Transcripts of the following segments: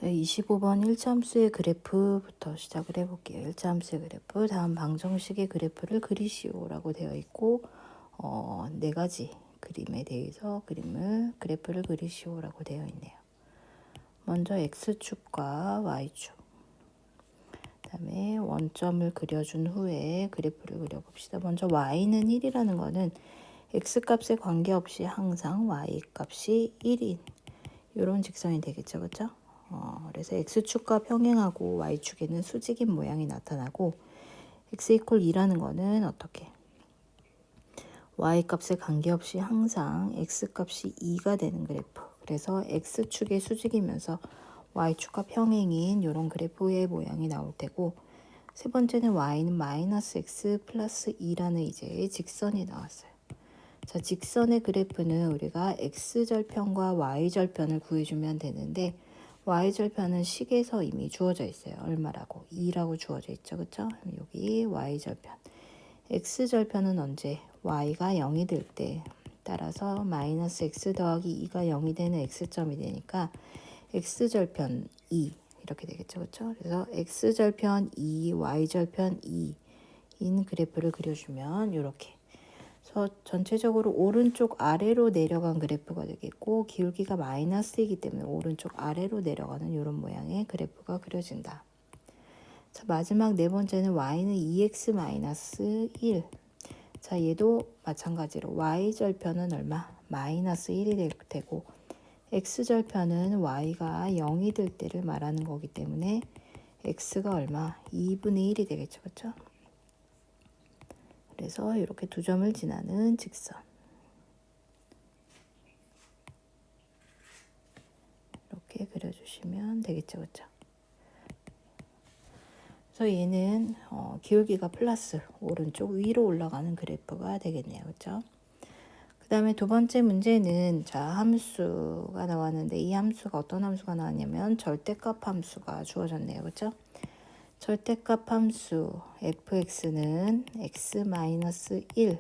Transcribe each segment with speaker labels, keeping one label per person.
Speaker 1: 25번 1차함수의 그래프부터 시작을 해볼게요. 1차함수의 그래프, 다음 방정식의 그래프를 그리시오라고 되어 있고, 네 가지 그림에 대해서 그래프를 그리시오라고 되어 있네요. 먼저 X축과 Y축, 그 다음에 원점을 그려준 후에 그래프를 그려봅시다. 먼저 Y는 1이라는 거는 X값에 관계없이 항상 Y값이 1인 이런 직선이 되겠죠. 그렇죠? 그래서 X축과 평행하고 Y축에는 수직인 모양이 나타나고 X 이퀄 2라는 거는 어떻게? Y값에 관계없이 항상 X값이 2가 되는 그래프. 그래서 X축의 수직이면서 Y축과 평행인 이런 그래프의 모양이 나올 테고, 세 번째는 Y는 마이너스 X 플러스 2라는 이제 직선이 나왔어요. 자, 직선의 그래프는 우리가 X절편과 Y절편을 구해주면 되는데, Y절편은 식에서 이미 주어져 있어요. 얼마라고? 2라고 주어져 있죠. 그쵸? 여기 Y절편. X절편은 언제? Y가 0이 될 때. 따라서 마이너스 X 더하기 2가 0이 되는 X점이 되니까 X절편 2 이렇게 되겠죠. 그쵸? 그래서 X절편 2, Y절편 2인 그래프를 그려주면 이렇게. 그래서 전체적으로 오른쪽 아래로 내려간 그래프가 되겠고, 기울기가 마이너스이기 때문에 오른쪽 아래로 내려가는 이런 모양의 그래프가 그려진다. 자, 마지막 네 번째는 y는 2x 마이너스 1. 자, 얘도 마찬가지로 y절편은 얼마? 마이너스 1이 될 테고, x절편은 y가 0이 될 때를 말하는 거기 때문에 x가 얼마? 2분의 1이 되겠죠. 그렇죠? 그래서 이렇게 두 점을 지나는 직선. 이렇게 그려주시면 되겠죠. 그렇죠? 그래서 얘는 기울기가 플러스 오른쪽 위로 올라가는 그래프가 되겠네요. 그렇죠? 그 다음에 두 번째 문제는 자 함수가 나왔는데, 이 함수가 어떤 함수가 나왔냐면 절대값 함수가 주어졌네요. 그렇죠? 절대값 함수 fx는 x-1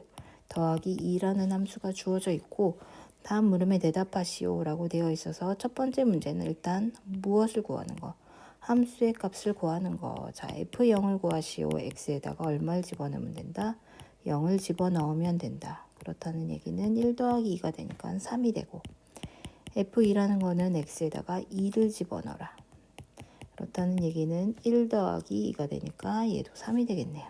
Speaker 1: 더하기 2라는 함수가 주어져 있고, 다음 물음에 대답하시오 라고 되어 있어서 첫 번째 문제는 일단 무엇을 구하는 거? 함수의 값을 구하는 거. 자, f0을 구하시오. x에다가 얼마를 집어넣으면 된다? 0을 집어넣으면 된다. 그렇다는 얘기는 1 더하기 2가 되니까 3이 되고, f2라는 거는 x에다가 2를 집어넣어라. 그렇다는 얘기는 1 더하기 2가 되니까 얘도 3이 되겠네요.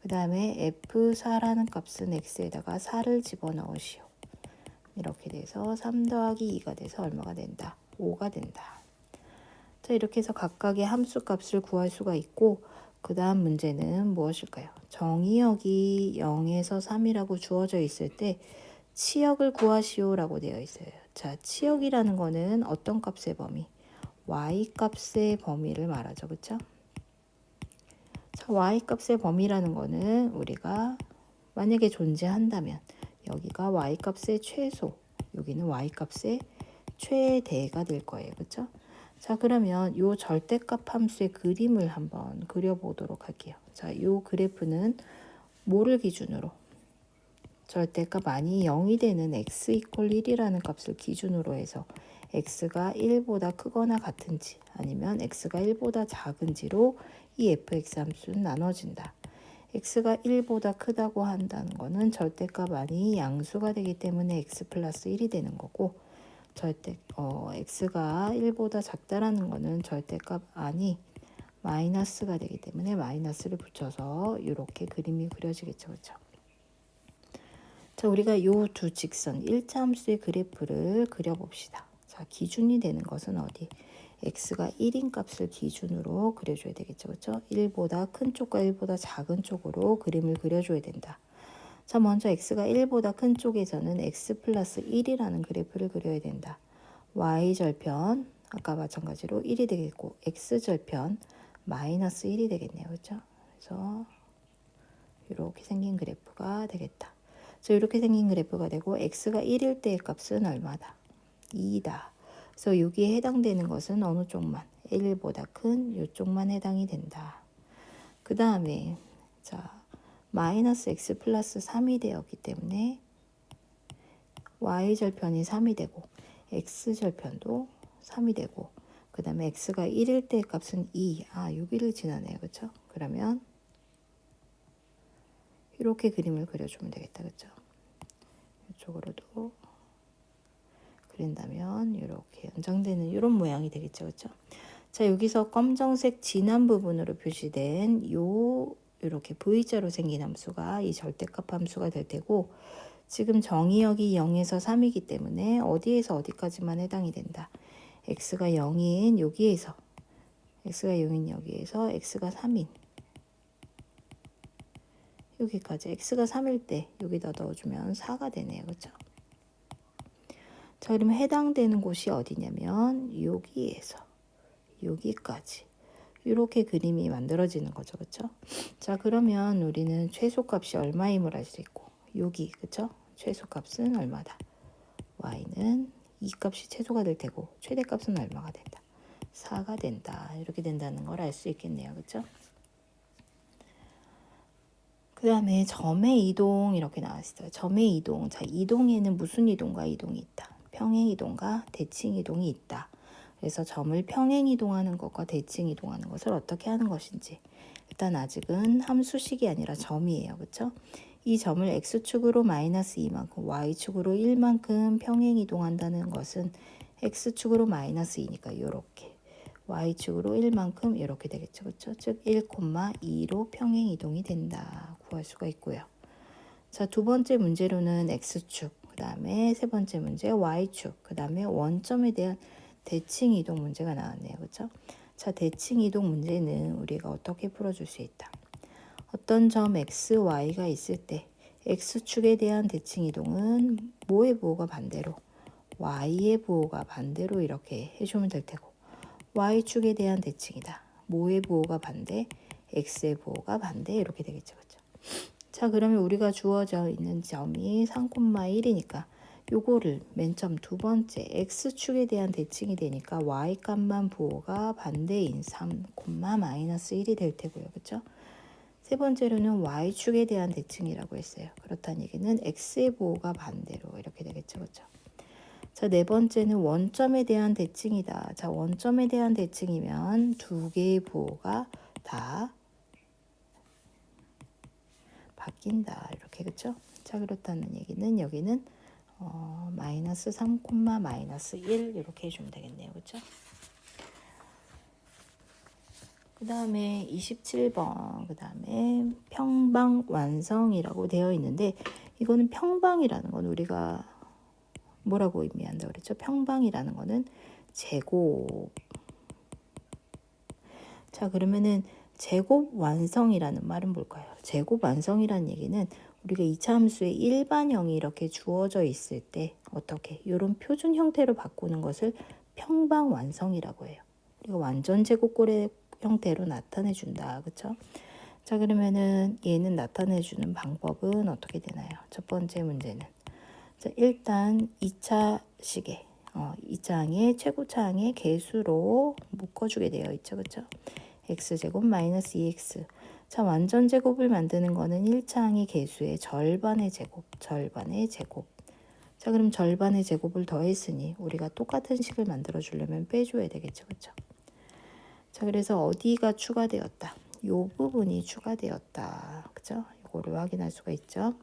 Speaker 1: 그 다음에 f4라는 값은 x에다가 4를 집어넣으시오. 이렇게 돼서 3 더하기 2가 돼서 얼마가 된다? 5가 된다. 자, 이렇게 해서 각각의 함수 값을 구할 수가 있고, 그 다음 문제는 무엇일까요? 정의역이 0에서 3이라고 주어져 있을 때 치역을 구하시오 라고 되어 있어요. 자, 치역이라는 거는 어떤 값의 범위? y값의 범위를 말하죠. 그쵸? 자, y값의 범위라는 거는 우리가 만약에 존재한다면 여기가 y값의 최소, 여기는 y값의 최대가 될 거예요. 그쵸? 자, 그러면 요 절대값 함수의 그림을 한번 그려보도록 할게요. 자, 요 그래프는 뭐를 기준으로? 절대값 많이 0이 되는 x 이퀄 1이라는 값을 기준으로 해서 x가 1보다 크거나 같은지 아니면 x가 1보다 작은지로 이 fx 함수는 나눠진다. x가 1보다 크다고 한다는 거는 절대값 안이 양수가 되기 때문에 x 플러스 1이 되는 거고, x가 1보다 작다라는 거는 절대값 안이 마이너스가 되기 때문에 마이너스를 붙여서 이렇게 그림이 그려지겠죠. 그렇죠? 자, 우리가 요 두 직선 1차 함수의 그래프를 그려봅시다. 자, 기준이 되는 것은 어디? x가 1인 값을 기준으로 그려줘야 되겠죠. 그렇죠? 1보다 큰 쪽과 1보다 작은 쪽으로 그림을 그려줘야 된다. 자, 먼저 x가 1보다 큰 쪽에서는 x 플러스 1이라는 그래프를 그려야 된다. y절편 아까 마찬가지로 1이 되겠고, x절편 마이너스 1이 되겠네요. 그렇죠? 그래서 이렇게 생긴 그래프가 되겠다. 그래서 이렇게 생긴 그래프가 되고, x가 1일 때의 값은 얼마다? 2다. 그래서 여기에 해당되는 것은 어느 쪽만? 1보다 큰 이쪽만 해당이 된다. 그 다음에 자, 마이너스 x 플러스 3이 되었기 때문에 y절편이 3이 되고 x절편도 3이 되고, 그 다음에 x가 1일 때 값은 2. 여기를 지나네요. 그쵸? 그러면 이렇게 그림을 그려주면 되겠다. 그쵸? 이쪽으로도 그린다면 이렇게 연장되는 이런 모양이 되겠죠. 그쵸? 자, 여기서 검정색 진한 부분으로 표시된 이렇게 V자로 생긴 함수가 이 절대값 함수가 될 테고, 지금 정의역이 0에서 3이기 때문에 어디에서 어디까지만 해당이 된다. x가 0인 여기에서, x가 0인 여기에서 x가 3인 여기까지, x가 3일 때 여기다 넣어주면 4가 되네요. 그렇죠? 자, 그러면 해당되는 곳이 어디냐면 여기에서 여기까지 이렇게 그림이 만들어지는 거죠. 그렇죠? 자, 그러면 우리는 최소값이 얼마임을 알 수 있고, 여기 그렇죠? 최소값은 얼마다. y는 이 값이 최소가 될 테고 최대값은 얼마가 된다. 4가 된다. 이렇게 된다는 걸 알 수 있겠네요. 그렇죠? 그 다음에 점의 이동 이렇게 나왔어요. 점의 이동. 자, 이동에는 무슨 이동과 이동이 있다. 평행 이동과 대칭 이동이 있다. 그래서 점을 평행 이동하는 것과 대칭 이동하는 것을 어떻게 하는 것인지. 일단 아직은 함수식이 아니라 점이에요. 그렇죠? 이 점을 x축으로 마이너스 2만큼, y축으로 1만큼 평행 이동한다는 것은 x축으로 마이너스 2니까 이렇게, y축으로 1만큼 이렇게 되겠죠. 그렇죠? 즉 1,2로 평행 이동이 된다. 구할 수가 있고요. 자, 두 번째 문제로는 x축, 그 다음에 세 번째 문제 y축, 그 다음에 원점에 대한 대칭 이동 문제가 나왔네요. 그렇죠? 자, 대칭 이동 문제는 우리가 어떻게 풀어줄 수 있다. 어떤 점 x, y가 있을 때 x축에 대한 대칭 이동은 뭐의 부호가 반대로, y의 부호가 반대로 이렇게 해주면 될 테고, y축에 대한 대칭이다. 뭐의 부호가 반대, x의 부호가 반대 이렇게 되겠죠. 그렇죠? 자, 그러면 우리가 주어져 있는 점이 3,1이니까 요거를 맨 처음 두 번째 x축에 대한 대칭이 되니까 y값만 부호가 반대인 3,-1이 될 테고요. 그렇죠? 세 번째로는 y축에 대한 대칭이라고 했어요. 그렇다는 얘기는 x의 부호가 반대로 이렇게 되겠죠. 그렇죠? 자, 네 번째는 원점에 대한 대칭이다. 자, 원점에 대한 대칭이면 두 개의 부호가 다 바뀐다. 이렇게, 그렇죠? 자, 그렇다는 얘기는 여기는 마이너스 3, 마이너스 1 이렇게 해주면 되겠네요. 그렇죠? 그 다음에 27번, 그 다음에 평방 완성이라고 되어 있는데, 이거는 평방이라는 건 우리가 뭐라고 의미한다 그랬죠? 평방이라는 거는 제곱. 자, 그러면은 제곱 완성이라는 말은 뭘까요? 제곱 완성이라는 얘기는 우리가 2차 함수의 일반형이 이렇게 주어져 있을 때 어떻게 이런 표준 형태로 바꾸는 것을 평방 완성이라고 해요. 우리가 완전 제곱꼴의 형태로 나타내 준다. 그렇죠? 자, 그러면은 얘는 나타내 주는 방법은 어떻게 되나요? 첫 번째 문제는, 자, 일단 2차 식에 2차항의 최고차항의 개수로 묶어주게 되어 있죠. 그렇죠? x제곱 마이너스 2x. 자, 완전 제곱을 만드는 거는 1차항의 개수의 절반의 제곱, 절반의 제곱. 자, 그럼 절반의 제곱을 더했으니 우리가 똑같은 식을 만들어 주려면 빼줘야 되겠죠. 그렇죠? 자, 그래서 어디가 추가되었다. 요 부분이 추가되었다. 그죠? 이거를 확인할 수가 있죠.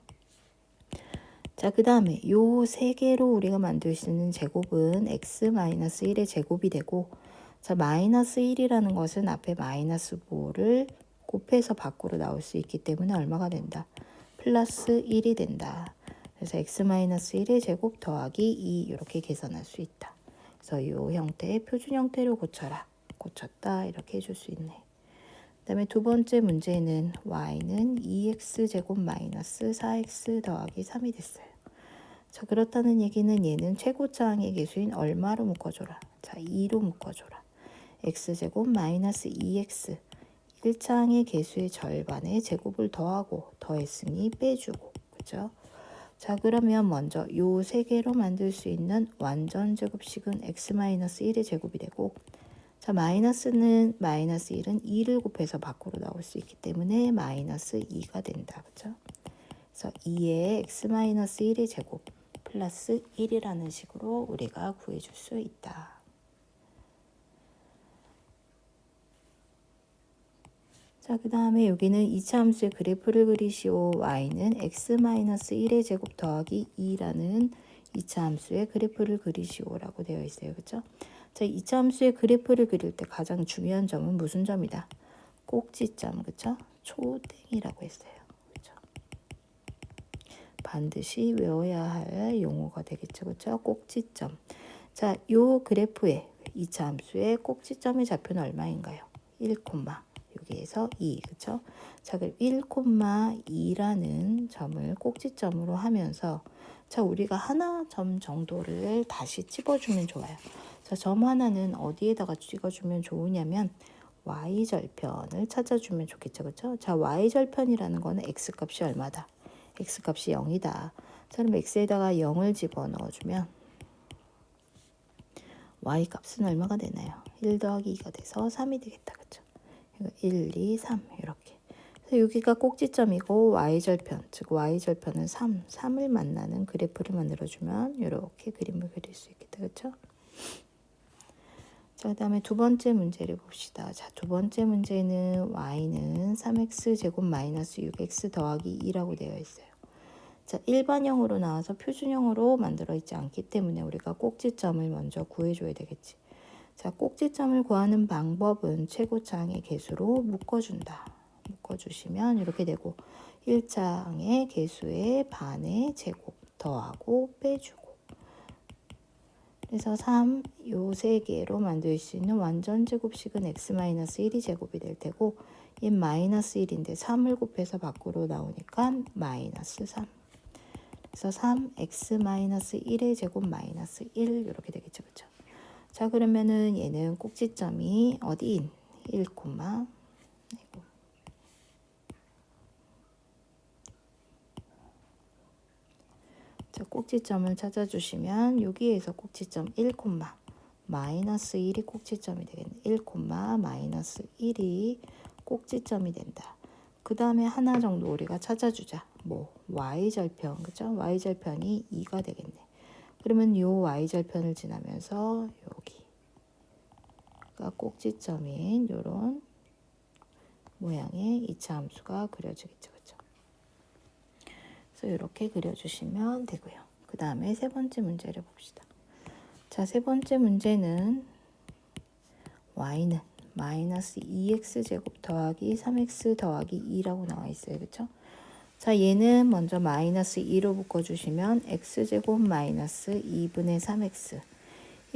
Speaker 1: 자, 그 다음에 요 세 개로 우리가 만들 수 있는 제곱은 x-1의 제곱이 되고, 자, 마이너스 1이라는 것은 앞에 마이너스 부호를 곱해서 밖으로 나올 수 있기 때문에 얼마가 된다? 플러스 1이 된다. 그래서 x-1의 제곱 더하기 2 이렇게 계산할 수 있다. 그래서 이 형태의 표준 형태로 고쳐라. 고쳤다. 이렇게 해줄 수 있네. 그 다음에 두 번째 문제는 y는 2x제곱 마이너스 4x 더하기 3이 됐어요. 자, 그렇다는 얘기는 얘는 최고차항의 개수인 얼마로 묶어줘라. 자, 2로 묶어줘라. x제곱 마이너스 2x 1차항의 개수의 절반의 제곱을 더하고 더했으니 빼주고, 그죠? 자, 그러면 먼저 요 세 개로 만들 수 있는 완전 제곱식은 x-1의 제곱이 되고, 자, 마이너스는 마이너스 1은 2를 곱해서 밖으로 나올 수 있기 때문에 마이너스 2가 된다. 그죠? 그래서 2의 x-1의 제곱 플러스 1이라는 식으로 우리가 구해줄 수 있다. 자, 그 다음에 여기는 2차 함수의 그래프를 그리시오. y는 x-1의 제곱 더하기 2라는 2차 함수의 그래프를 그리시오 라고 되어 있어요. 그렇죠? 자, 2차 함수의 그래프를 그릴 때 가장 중요한 점은 무슨 점이다? 꼭지점, 그렇죠? 초땡이라고 했어요. 그렇죠? 반드시 외워야 할 용어가 되겠죠. 그렇죠? 꼭지점. 자, 요 그래프의 2차 함수의 꼭지점의 좌표는 얼마인가요? 1, 여기에서 2, 그렇죠? 자, 그럼 1,2라는 점을 꼭지점으로 하면서 자, 우리가 하나 점 정도를 다시 찝어주면 좋아요. 자, 점 하나는 어디에다가 찍어주면 좋으냐면 y절편을 찾아주면 좋겠죠. 그렇죠? 자, y절편이라는 거는 x값이 얼마다? x값이 0이다. 자, 그럼 x에다가 0을 집어넣어주면 y값은 얼마가 되나요? 1 더하기 2가 돼서 3이 되겠다. 그렇죠? 1, 2, 3 이렇게. 그래서 여기가 꼭지점이고 y절편, 즉 y절편은 3을 만나는 그래프를 만들어주면 이렇게 그림을 그릴 수 있겠다. 그렇죠? 자, 그 다음에 두 번째 문제를 봅시다. 자, 두 번째 문제는 y는 3x 제곱 마이너스 6x 더하기 2라고 되어 있어요. 자, 일반형으로 나와서 표준형으로 만들어 있지 않기 때문에 우리가 꼭지점을 먼저 구해줘야 되겠지. 자, 꼭지점을 구하는 방법은 최고차항의 개수로 묶어준다. 묶어주시면 이렇게 되고 1차항의 개수의 반의 제곱 더하고 빼주고 그래서 3, 요 세 개로 만들 수 있는 완전 제곱식은 x-1이 제곱이 될 테고 얘 마이너스 1인데 3을 곱해서 밖으로 나오니까 마이너스 3. 그래서 3x-1의 제곱 마이너스 1 이렇게 되겠죠. 그렇죠? 자, 그러면은 얘는 꼭지점이 어디인? 1, 자, 꼭지점을 찾아주시면 여기에서 꼭지점 1, 마이너스 1이 꼭지점이 되겠네. 1, 마이너스 1이 꼭지점이 된다. 그 다음에 하나 정도 우리가 찾아주자. 뭐 y절편, 그죠? y절편이 2가 되겠네. 그러면 요 y절편을 지나면서 여기가 꼭지점인 요런 모양의 2차 함수가 그려지겠죠. 그죠? 그래서 이렇게 그려주시면 되고요. 그 다음에 세 번째 문제를 봅시다. 자, 세 번째 문제는 y는 마이너스 2x제곱 더하기 3x 더하기 2라고 나와 있어요. 그렇죠? 자, 얘는 먼저 마이너스 2로 묶어주시면 x제곱 마이너스 2분의 3x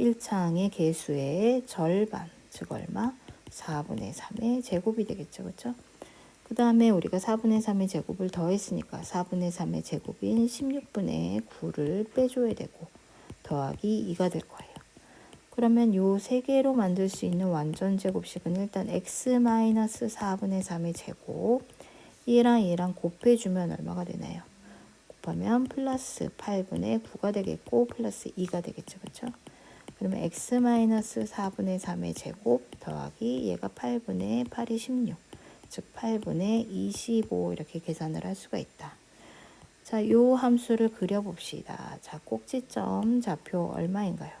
Speaker 1: 1차항의 개수의 절반, 즉 얼마? 4분의 3의 제곱이 되겠죠. 그렇죠? 그 다음에 우리가 4분의 3의 제곱을 더했으니까 4분의 3의 제곱인 16분의 9를 빼줘야 되고 더하기 2가 될 거예요. 그러면 요 세 개로 만들 수 있는 완전 제곱식은 일단 x-4분의 3의 제곱 얘랑 얘랑 곱해주면 얼마가 되나요? 곱하면 플러스 8분의 9가 되겠고 플러스 2가 되겠죠. 그렇죠? 그러면 x-4분의 3의 제곱 더하기 얘가 8분의 8이 16, 즉 8분의 25 이렇게 계산을 할 수가 있다. 자, 요 함수를 그려봅시다. 자, 꼭지점 좌표 얼마인가요?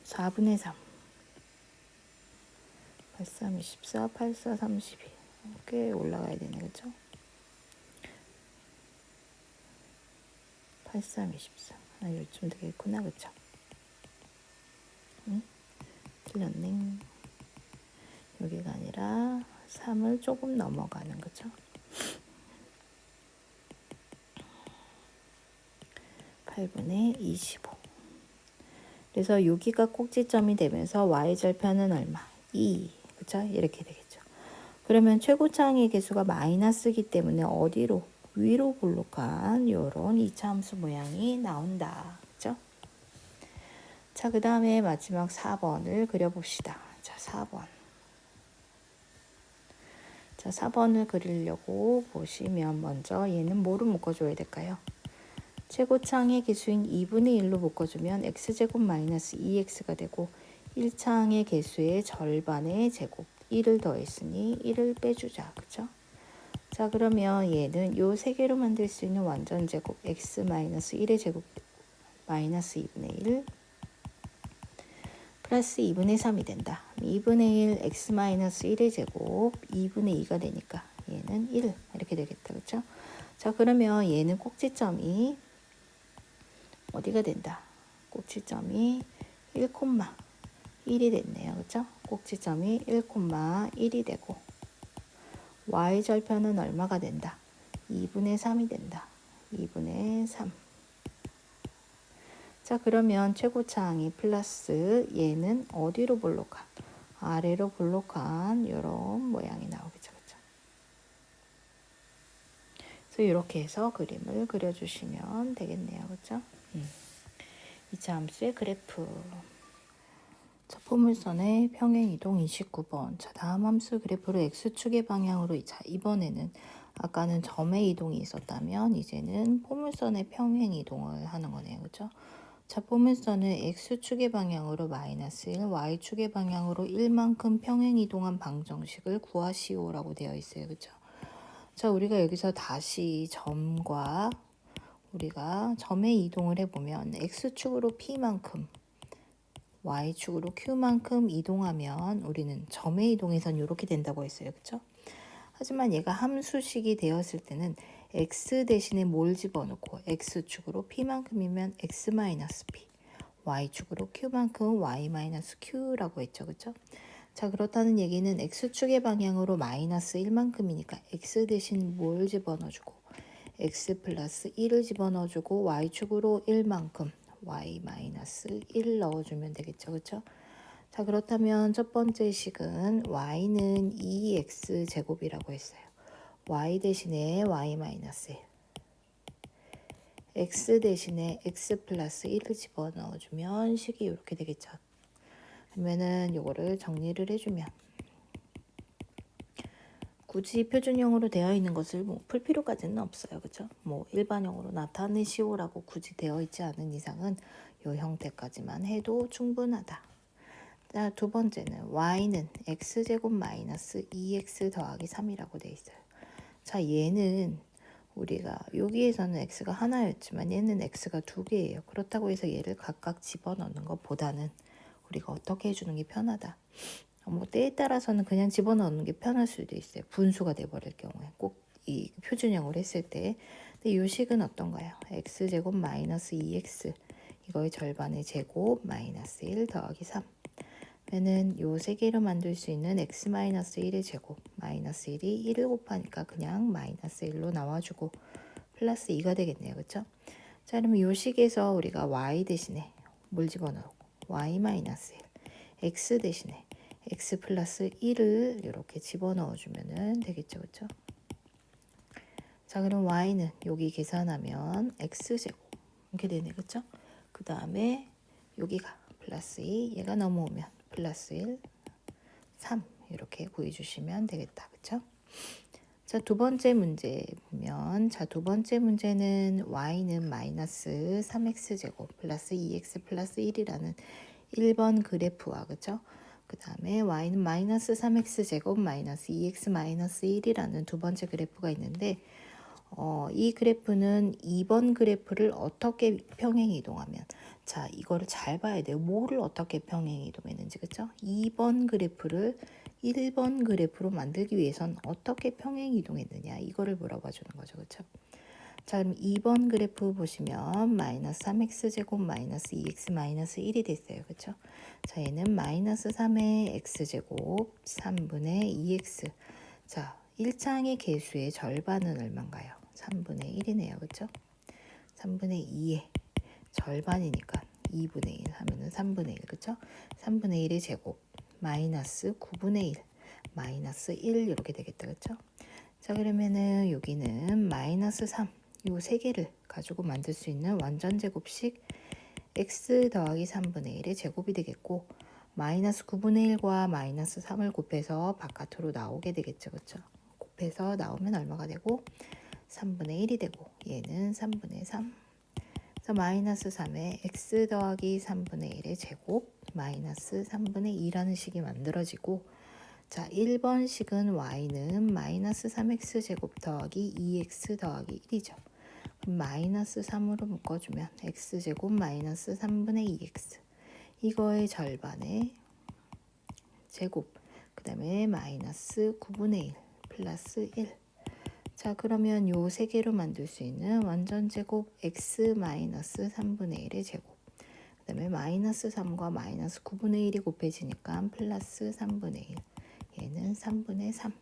Speaker 1: 4분의 3, 8, 3, 24, 8, 4, 32. 꽤 올라가야 되네, 그죠? 8, 3, 24. 아, 요즘 되겠구나, 그쵸? 응? 틀렸네. 여기가 아니라 3을 조금 넘어가는, 그죠? 8분의 25. 그래서 여기가 꼭지점이 되면서 y절편은 얼마? 2. 그쵸? 이렇게 되겠죠. 그러면 최고차항의 개수가 마이너스이기 때문에 어디로? 위로 볼록한 요런 2차 함수 모양이 나온다. 그쵸? 자, 그 다음에 마지막 4번을 그려봅시다. 자, 4번. 자, 4번을 그리려고 보시면 먼저 얘는 뭐로 묶어줘야 될까요? 최고차항의 개수인 2분의 1로 묶어주면 x제곱 마이너스 2x가 되고 1차항의 개수의 절반의 제곱 1을 더했으니 1을 빼주자. 그쵸? 자, 그러면 얘는 요 세 개로 만들 수 있는 완전 제곱 x 마이너스 1의 제곱 마이너스 2분의 1 플러스 2분의 3이 된다. 2분의 1 x 마이너스 1의 제곱 2분의 2가 되니까 얘는 1 이렇게 되겠다. 그렇죠? 자, 그러면 얘는 꼭지점이 어디가 된다? 꼭지점이 1,1이 됐네요. 그렇죠? 꼭지점이 1,1이 되고 y절편은 얼마가 된다? 2분의 3이 된다. 2분의 3. 자, 그러면 최고차항이 플러스 얘는 어디로 볼록한? 아래로 볼록한 이런 모양이 나오겠죠. 그렇죠? 그래서 이렇게 해서 그림을 그려주시면 되겠네요. 그렇죠? 2차 함수의 그래프. 자, 포물선의 평행이동 29번. 자, 다음 함수 그래프를 x축의 방향으로. 자, 이번에는 아까는 점의 이동이 있었다면 이제는 포물선의 평행이동을 하는 거네요. 그렇죠? 자, 포물선을 x축의 방향으로 마이너스 1, y축의 방향으로 1만큼 평행이동한 방정식을 구하시오라고 되어 있어요. 그렇죠? 자, 우리가 여기서 다시 점과 우리가 점의 이동을 해보면 x축으로 p만큼 y축으로 q만큼 이동하면 우리는 점의 이동에선 이렇게 된다고 했어요. 그렇죠? 하지만 얘가 함수식이 되었을 때는 x 대신에 뭘 집어넣고 x축으로 p만큼이면 x-p, y축으로 q만큼 y-q라고 했죠. 그렇죠? 자, 그렇다는 얘기는 x축의 방향으로 마이너스 1만큼이니까 x 대신 뭘 집어넣어주고 x 플러스 1을 집어넣어주고 y축으로 1만큼 y-1 넣어주면 되겠죠. 그렇죠? 자, 그렇다면 첫 번째 식은 y는 2x 제곱이라고 했어요. y 대신에 y-1, x 대신에 x 플러스 1을 집어넣어주면 식이 이렇게 되겠죠. 그러면은 요거를 정리를 해주면 굳이 표준형으로 되어 있는 것을 뭐 풀 필요까지는 없어요. 그렇죠? 뭐 일반형으로 나타내시오라고 굳이 되어 있지 않은 이상은 요 형태까지만 해도 충분하다. 자, 두 번째는 y는 x제곱 마이너스 2x 더하기 3이라고 되어 있어요. 자, 얘는 우리가 여기에서는 x가 하나였지만 얘는 x가 두 개예요. 그렇다고 해서 얘를 각각 집어넣는 것보다는 우리가 어떻게 해주는 게 편하다. 뭐 때에 따라서는 그냥 집어넣는 게 편할 수도 있어요. 분수가 돼버릴 경우에 꼭 이 표준형으로 했을 때. 근데 이 식은 어떤가요? x제곱 마이너스 2x 이거의 절반의 제곱 마이너스 1 더하기 3 그러면 요 세 개로 만들 수 있는 x-1의 제곱 마이너스 1이 1을 곱하니까 그냥 마이너스 1로 나와주고 플러스 2가 되겠네요. 그렇죠? 자, 그러면 요 식에서 우리가 y 대신에 뭘 집어넣고 y-1 x 대신에 x 플러스 1을 이렇게 집어넣어주면 되겠죠. 그렇죠? 자, 그럼 y는 여기 계산하면 x제곱 이렇게 되네. 그렇죠? 그 다음에 여기가 플러스 2 얘가 넘어오면 플러스 1 3 이렇게 구해주시면 되겠다. 그렇죠? 자, 두 번째 문제 보면 자, 두 번째 문제는 y는 마이너스 3x제곱 플러스 2x 플러스 1이라는 1번 그래프와 그렇죠? 그 다음에 y는 마이너스 3x제곱 마이너스 2x 마이너스 1이라는 두 번째 그래프가 있는데 이 그래프는 2번 그래프를 어떻게 평행 이동하면 자, 이거를 잘 봐야 돼요. 뭐를 어떻게 평행 이동했는지. 그렇죠? 2번 그래프를 1번 그래프로 만들기 위해선 어떻게 평행 이동했느냐 이거를 물어봐 주는 거죠. 그렇죠? 자, 그럼 2번 그래프 보시면 마이너스 3x제곱 마이너스 2x 마이너스 1이 됐어요. 그렇죠? 자, 얘는 마이너스 3의 x제곱 3분의 2x. 자, 1창의 개수의 절반은 얼마인가요? 3분의 1이네요. 그렇죠? 3분의 2의 절반이니까 2분의 1 하면은 3분의 1. 그렇죠? 3분의 1의 제곱 마이너스 9분의 1 마이너스 1 이렇게 되겠다. 그렇죠? 자, 그러면은 여기는 마이너스 3 요 세 개를 가지고 만들 수 있는 완전 제곱식 x 더하기 3분의 1의 제곱이 되겠고 마이너스 9분의 1과 마이너스 3을 곱해서 바깥으로 나오게 되겠죠. 그렇죠? 곱해서 나오면 얼마가 되고 3분의 1이 되고 얘는 3분의 3 그래서 마이너스 3의 x 더하기 3분의 1의 제곱 마이너스 3분의 2라는 식이 만들어지고 자, 1번 식은 y는 마이너스 3x 제곱 더하기 2x 더하기 1이죠. 그럼 마이너스 3으로 묶어주면 x제곱 마이너스 3분의 2x 이거의 절반의 제곱, 그 다음에 마이너스 9분의 1 플러스 1. 자, 그러면 요 세 개로 만들 수 있는 완전 제곱 x 마이너스 3분의 1의 제곱. 그 다음에 마이너스 3과 마이너스 9분의 1이 곱해지니까 플러스 3분의 1. 얘는 3분의 3.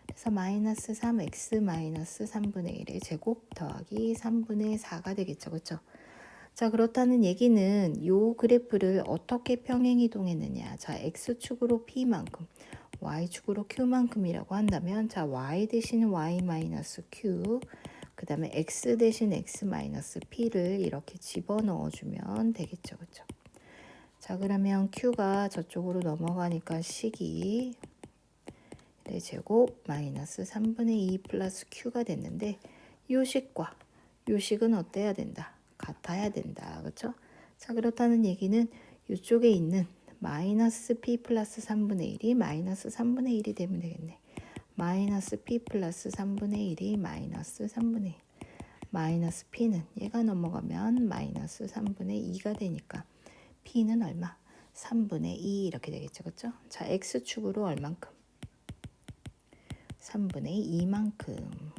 Speaker 1: 그래서 마이너스 3x 마이너스 3분의 1의 제곱 더하기 3분의 4가 되겠죠. 그렇죠? 자, 그렇다는 얘기는 요 그래프를 어떻게 평행이동했느냐. 자, x축으로 p만큼, y축으로 q만큼이라고 한다면, 자, y 대신 y 마이너스 q, 그 다음에 x 대신 x 마이너스 p를 이렇게 집어넣어주면 되겠죠. 그렇죠? 자, 그러면 q가 저쪽으로 넘어가니까 식이 네 제곱 마이너스 3분의 2 플러스 q가 됐는데, 요 식과 요 식은 어때야 된다? 같아야 된다. 그렇죠? 자, 그렇다는 얘기는 이쪽에 있는 마이너스 p 플러스 3분의 1이 마이너스 3분의 1이 되면 되겠네. 마이너스 p 플러스 3분의 1이 마이너스 3분의 1. 마이너스 p는 얘가 넘어가면 마이너스 3분의 2가 되니까 p는 얼마? 3분의 2 이렇게 되겠죠. 그렇죠? 자, x축으로 얼만큼? 3분의 2만큼.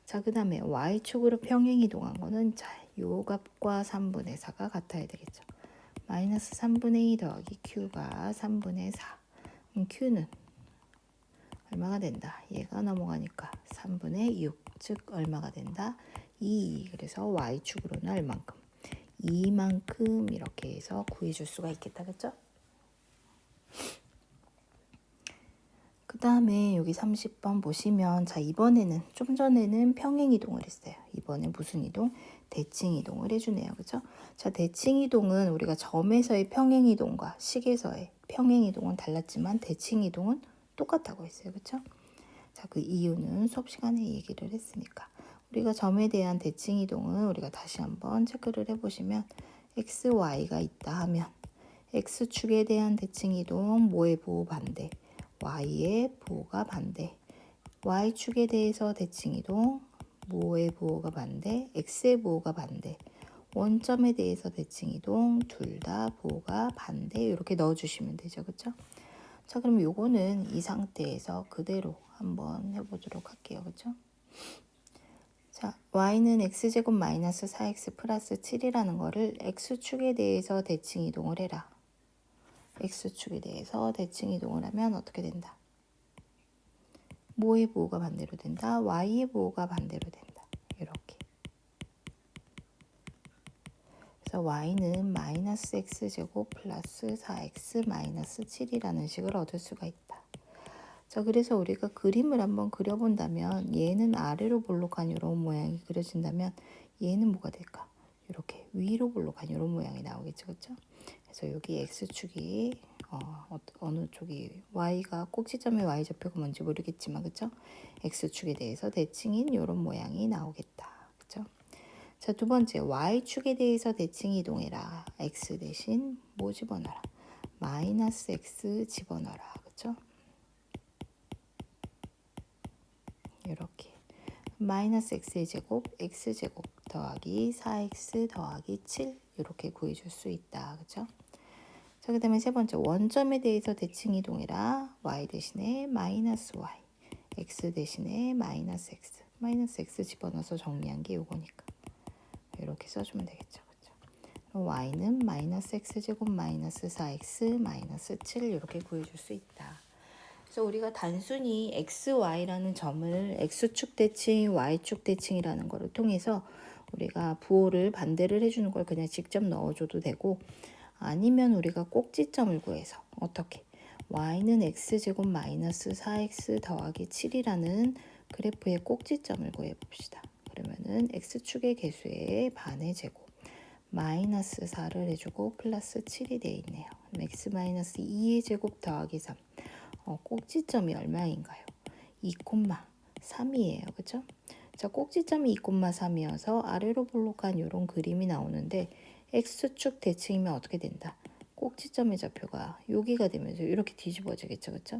Speaker 1: 자, 그 다음에 y축으로 평행이동한 거는 자, 요 값과 3분의 4가 같아야 되겠죠. 마이너스 3분의 2 더하기 q가 3분의 4. q는 얼마가 된다? 얘가 넘어가니까 3분의 6. 즉 얼마가 된다? 2. 그래서 y축으로는 얼만큼? 2만큼 이렇게 해서 구해줄 수가 있겠다. 그렇죠? 그 다음에 여기 30번 보시면, 자, 이번에는 좀 전에는 평행이동을 했어요. 이번엔 무슨 이동? 대칭이동을 해주네요. 그죠? 자, 대칭이동은 우리가 점에서의 평행이동과 식에서의 평행이동은 달랐지만 대칭이동은 똑같다고 했어요. 그죠? 자, 그 이유는 수업 시간에 얘기를 했으니까. 우리가 점에 대한 대칭이동은 우리가 다시 한번 체크를 해보시면, x, y가 있다 하면 x축에 대한 대칭이동 뭐의 부호 반대? y의 부호가 반대. y축에 대해서 대칭이동 뭐의 부호가 반대? x의 부호가 반대. 원점에 대해서 대칭이동 둘 다 부호가 반대. 이렇게 넣어주시면 되죠. 그렇죠? 자, 그럼 요거는 이 상태에서 그대로 한번 해보도록 할게요. 그렇죠? 자, y는 x제곱 마이너스 4x 플러스 7이라는 거를 x축에 대해서 대칭이동을 해라. x축에 대해서 대칭이동을 하면 어떻게 된다? 뭐의 부호가 반대로 된다? y의 부호가 반대로 된다. 이렇게. 그래서 y는 마이너스 x제곱 플러스 4x 마이너스 7이라는 식을 얻을 수가 있다. 자, 그래서 우리가 그림을 한번 그려본다면 얘는 아래로 볼록한 이런 모양이 그려진다면 얘는 뭐가 될까? 이렇게 위로 볼록한 이런 모양이 나오겠죠. 그렇죠? 그래서 여기 x축이 어느 쪽이 y가 꼭지점의 y좌표가 뭔지 모르겠지만 그쵸? x축에 대해서 대칭인 이런 모양이 나오겠다. 그쵸? 자, 두 번째 y축에 대해서 대칭 이동해라. x 대신 뭐 집어넣어라? 마이너스 x 집어넣어라. 그쵸? 이렇게 마이너스 x의 제곱 x제곱 더하기 4x 더하기 7 이렇게 구해줄 수 있다. 그쵸? 자, 그 다음에 세 번째 원점에 대해서 대칭 이동해라. y 대신에 마이너스 y, x 대신에 마이너스 x 집어넣어서 정리한 게 요거니까 이렇게 써주면 되겠죠. 그렇죠? y는 마이너스 x제곱 마이너스 4x 마이너스 7 이렇게 구해줄 수 있다. 그래서 우리가 단순히 x, y라는 점을 x축 대칭, y축 대칭이라는 거를 통해서 우리가 부호를 반대를 해주는 걸 그냥 직접 넣어줘도 되고, 아니면 우리가 꼭지점을 구해서 어떻게? y는 x제곱 마이너스 4x 더하기 7이라는 그래프의 꼭지점을 구해봅시다. 그러면은 x축의 개수의 반의 제곱 마이너스 4를 해주고 플러스 7이 되어 있네요. 그럼 x 마이너스 2의 제곱 더하기 3 꼭지점이 얼마인가요? 2,3이에요. 그죠? 자, 꼭지점이 2,3이어서 아래로 볼록한 이런 그림이 나오는데 x축 대칭이면 어떻게 된다? 꼭지점의 좌표가 여기가 되면서 이렇게 뒤집어지겠죠. 그죠?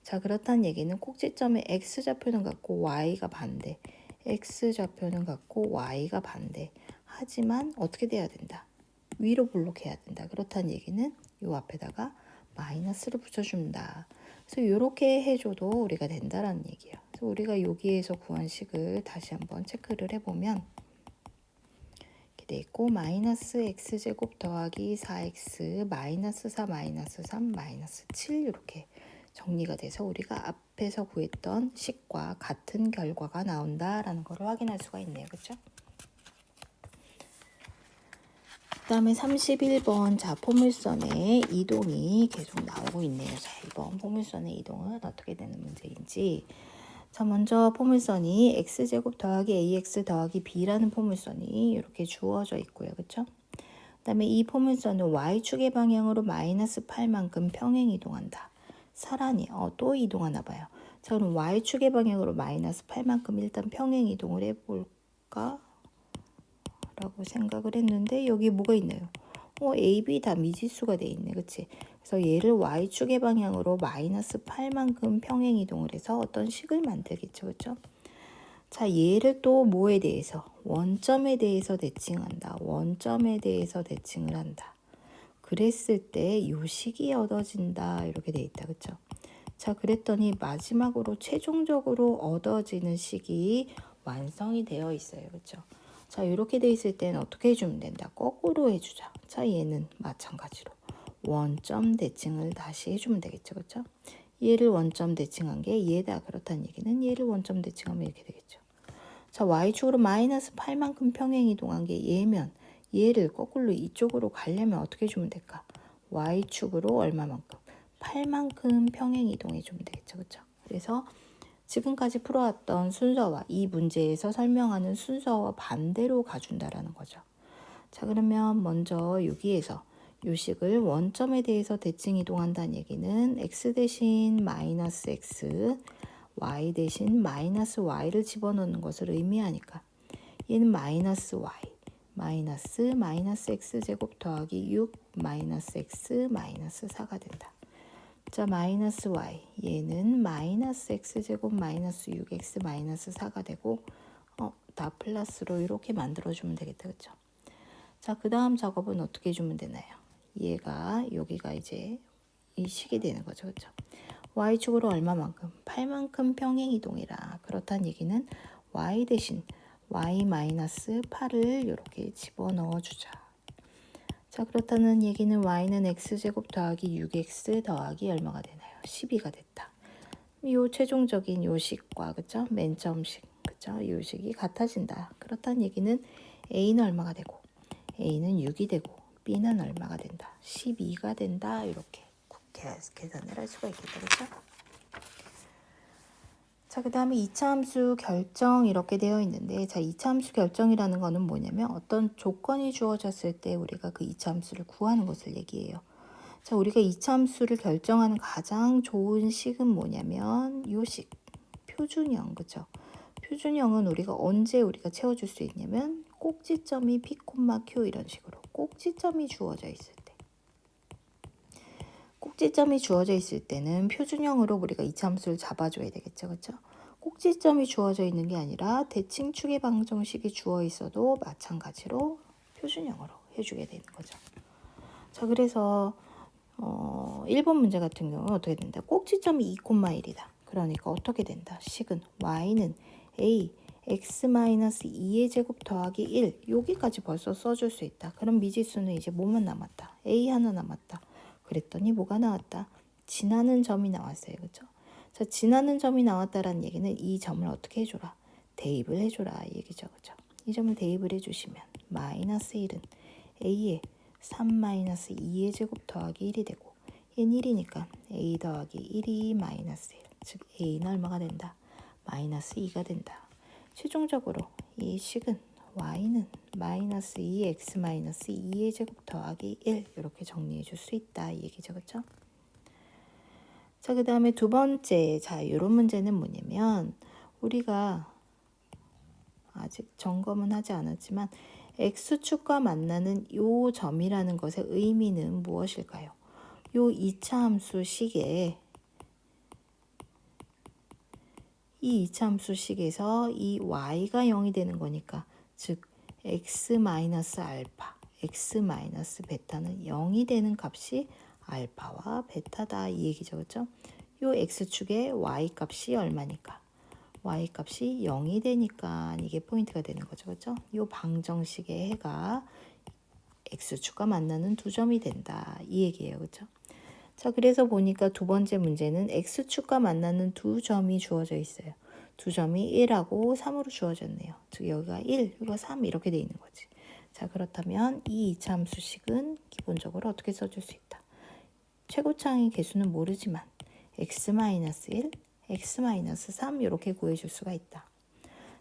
Speaker 1: 자, 그렇다는 얘기는 꼭지점의 x좌표는 같고 y가 반대, x좌표는 같고 y가 반대. 하지만 어떻게 돼야 된다? 위로 볼록해야 된다. 그렇다는 얘기는 이 앞에다가 마이너스를 붙여준다. 그래서 이렇게 해줘도 우리가 된다라는 얘기예요. 그래서 우리가 여기에서 구한 식을 다시 한번 체크를 해보면 이렇게 돼 있고 마이너스 x제곱 더하기 4x 마이너스 4 마이너스 3 마이너스 7 이렇게 정리가 돼서 우리가 앞에서 구했던 식과 같은 결과가 나온다라는 걸 확인할 수가 있네요. 그렇죠? 그 다음에 31번 자 포물선의 이동이 계속 나오고 있네요. 자 이번 포물선의 이동은 어떻게 되는 문제인지 자 먼저 포물선이 x제곱 더하기 ax 더하기 b라는 포물선이 이렇게 주어져 있고요. 그렇죠? 그 다음에 이 포물선은 y축의 방향으로 마이너스 8만큼 평행 이동한다. 사란이 또 이동하나 봐요. 자 그럼 y축의 방향으로 마이너스 8만큼 일단 평행 이동을 해볼까? 라고 생각을 했는데 여기 뭐가 있나요? A, B 다 미지수가 돼 있네. 그치? 그래서 얘를 y축의 방향으로 마이너스 8만큼 평행 이동을 해서 어떤 식을 만들겠죠. 그쵸? 자, 얘를 또 뭐에 대해서? 원점에 대해서 대칭한다. 원점에 대해서 대칭을 한다. 그랬을 때 요 식이 얻어진다. 이렇게 돼 있다. 그쵸? 자, 그랬더니 마지막으로 최종적으로 얻어지는 식이 완성이 되어 있어요. 그쵸? 자, 이렇게 돼 있을 때는 어떻게 해주면 된다? 거꾸로 해주자. 자, 얘는 마찬가지로 원점 대칭을 다시 해주면 되겠죠. 그쵸? 얘를 원점 대칭한 게 얘다. 그렇다는 얘기는 얘를 원점 대칭하면 이렇게 되겠죠. 자, y축으로 마이너스 8만큼 평행 이동한 게 얘면 얘를 거꾸로 이쪽으로 가려면 어떻게 해주면 될까? y축으로 얼마만큼? 8만큼 평행 이동해 주면 되겠죠. 그쵸? 그래서 지금까지 풀어왔던 순서와 이 문제에서 설명하는 순서와 반대로 가준다라는 거죠. 자, 그러면 먼저 여기에서 요 식을 원점에 대해서 대칭 이동한다는 얘기는 x 대신 마이너스 x, y 대신 마이너스 y를 집어넣는 것을 의미하니까 얘는 마이너스 y, 마이너스 x제곱 더하기 6 마이너스 x 마이너스 4가 된다. 자, 마이너스 y 얘는 마이너스 x제곱 마이너스 6x 마이너스 4가 되고 다 플러스로 이렇게 만들어주면 되겠다. 그쵸? 자, 그 다음 작업은 어떻게 해주면 되나요? 얘가 여기가 이제 이 식이 되는 거죠. 그쵸? y축으로 얼마만큼? 8만큼 평행 이동이라. 그렇다는 얘기는 y 대신 y 마이너스 8을 이렇게 집어넣어 주자. 자, 그렇다는 얘기는 y는 x제곱 더하기 6x 더하기 얼마가 되나요? 12가 됐다. 요 최종적인 요 식과 그죠? 맨 처음 식 그죠? 요 식이 같아진다. 그렇다는 얘기는 a는 얼마가 되고 a는 6이 되고 b는 얼마가 된다. 12가 된다. 이렇게 계산을 할 수가 있겠다. 그죠? 자, 그 다음에 2차 함수 결정 이렇게 되어 있는데 자, 2차 함수 결정이라는 거는 뭐냐면 어떤 조건이 주어졌을 때 우리가 그 2차 함수를 구하는 것을 얘기해요. 자, 우리가 2차 함수를 결정하는 가장 좋은 식은 뭐냐면 요 식, 표준형, 그죠? 표준형은 우리가 언제 우리가 채워줄 수 있냐면 꼭지점이 P, Q 이런 식으로 꼭지점이 주어져 있을 때 꼭지점이 주어져 있을 때는 표준형으로 우리가 2차 함수를 잡아줘야 되겠죠. 그렇죠? 꼭지점이 주어져 있는 게 아니라 대칭축의 방정식이 주어 있어도 마찬가지로 표준형으로 해주게 되는 거죠. 자, 그래서 1번 문제 같은 경우는 어떻게 된다? 꼭지점이 2,1이다. 그러니까 어떻게 된다? 식은 y는 a x-2의 제곱 더하기 1 여기까지 벌써 써줄 수 있다. 그럼 미지수는 이제 뭐만 남았다? a 하나 남았다. 그랬더니 뭐가 나왔다? 지나는 점이 나왔어요. 그렇죠? 자, 지나는 점이 나왔다라는 얘기는 이 점을 어떻게 해줘라? 대입을 해줘라 이 얘기죠. 그렇죠? 이 점을 대입을 해주시면 마이너스 1은 a의 3-2의 제곱 더하기 1이 되고 얘는 1이니까 a 더하기 1이 마이너스 1 즉 a는 얼마가 된다? 마이너스 2가 된다. 최종적으로 이 식은 y는 마이너스 2x 마이너스 2의 제곱 더하기 1 이렇게 정리해 줄 수 있다 이 얘기죠. 그렇죠? 자, 그 다음에 두 번째 자 이런 문제는 뭐냐면 우리가 아직 점검은 하지 않았지만 x축과 만나는 요 점이라는 것의 의미는 무엇일까요? 요 2차 함수 식에 이 2차 함수 식에서 이 y가 0이 되는 거니까 즉 x 마이너스 알파, x 마이너스 베타는 0이 되는 값이 알파와 베타다 이 얘기죠. 그렇죠? 요 x축의 y값이 얼마니까? y값이 0이 되니까 이게 포인트가 되는 거죠. 그렇죠? 요 방정식의 해가 x축과 만나는 두 점이 된다. 이 얘기예요. 그렇죠? 자, 그래서 보니까 두 번째 문제는 x축과 만나는 두 점이 주어져 있어요. 두 점이 1하고 3으로 주어졌네요. 즉 여기가 1, 여기가 3 이렇게 돼 있는 거지. 자, 그렇다면 이 2차 함수식은 기본적으로 어떻게 써줄 수 있다. 최고차항의 개수는 모르지만 x-1, x-3 이렇게 구해줄 수가 있다.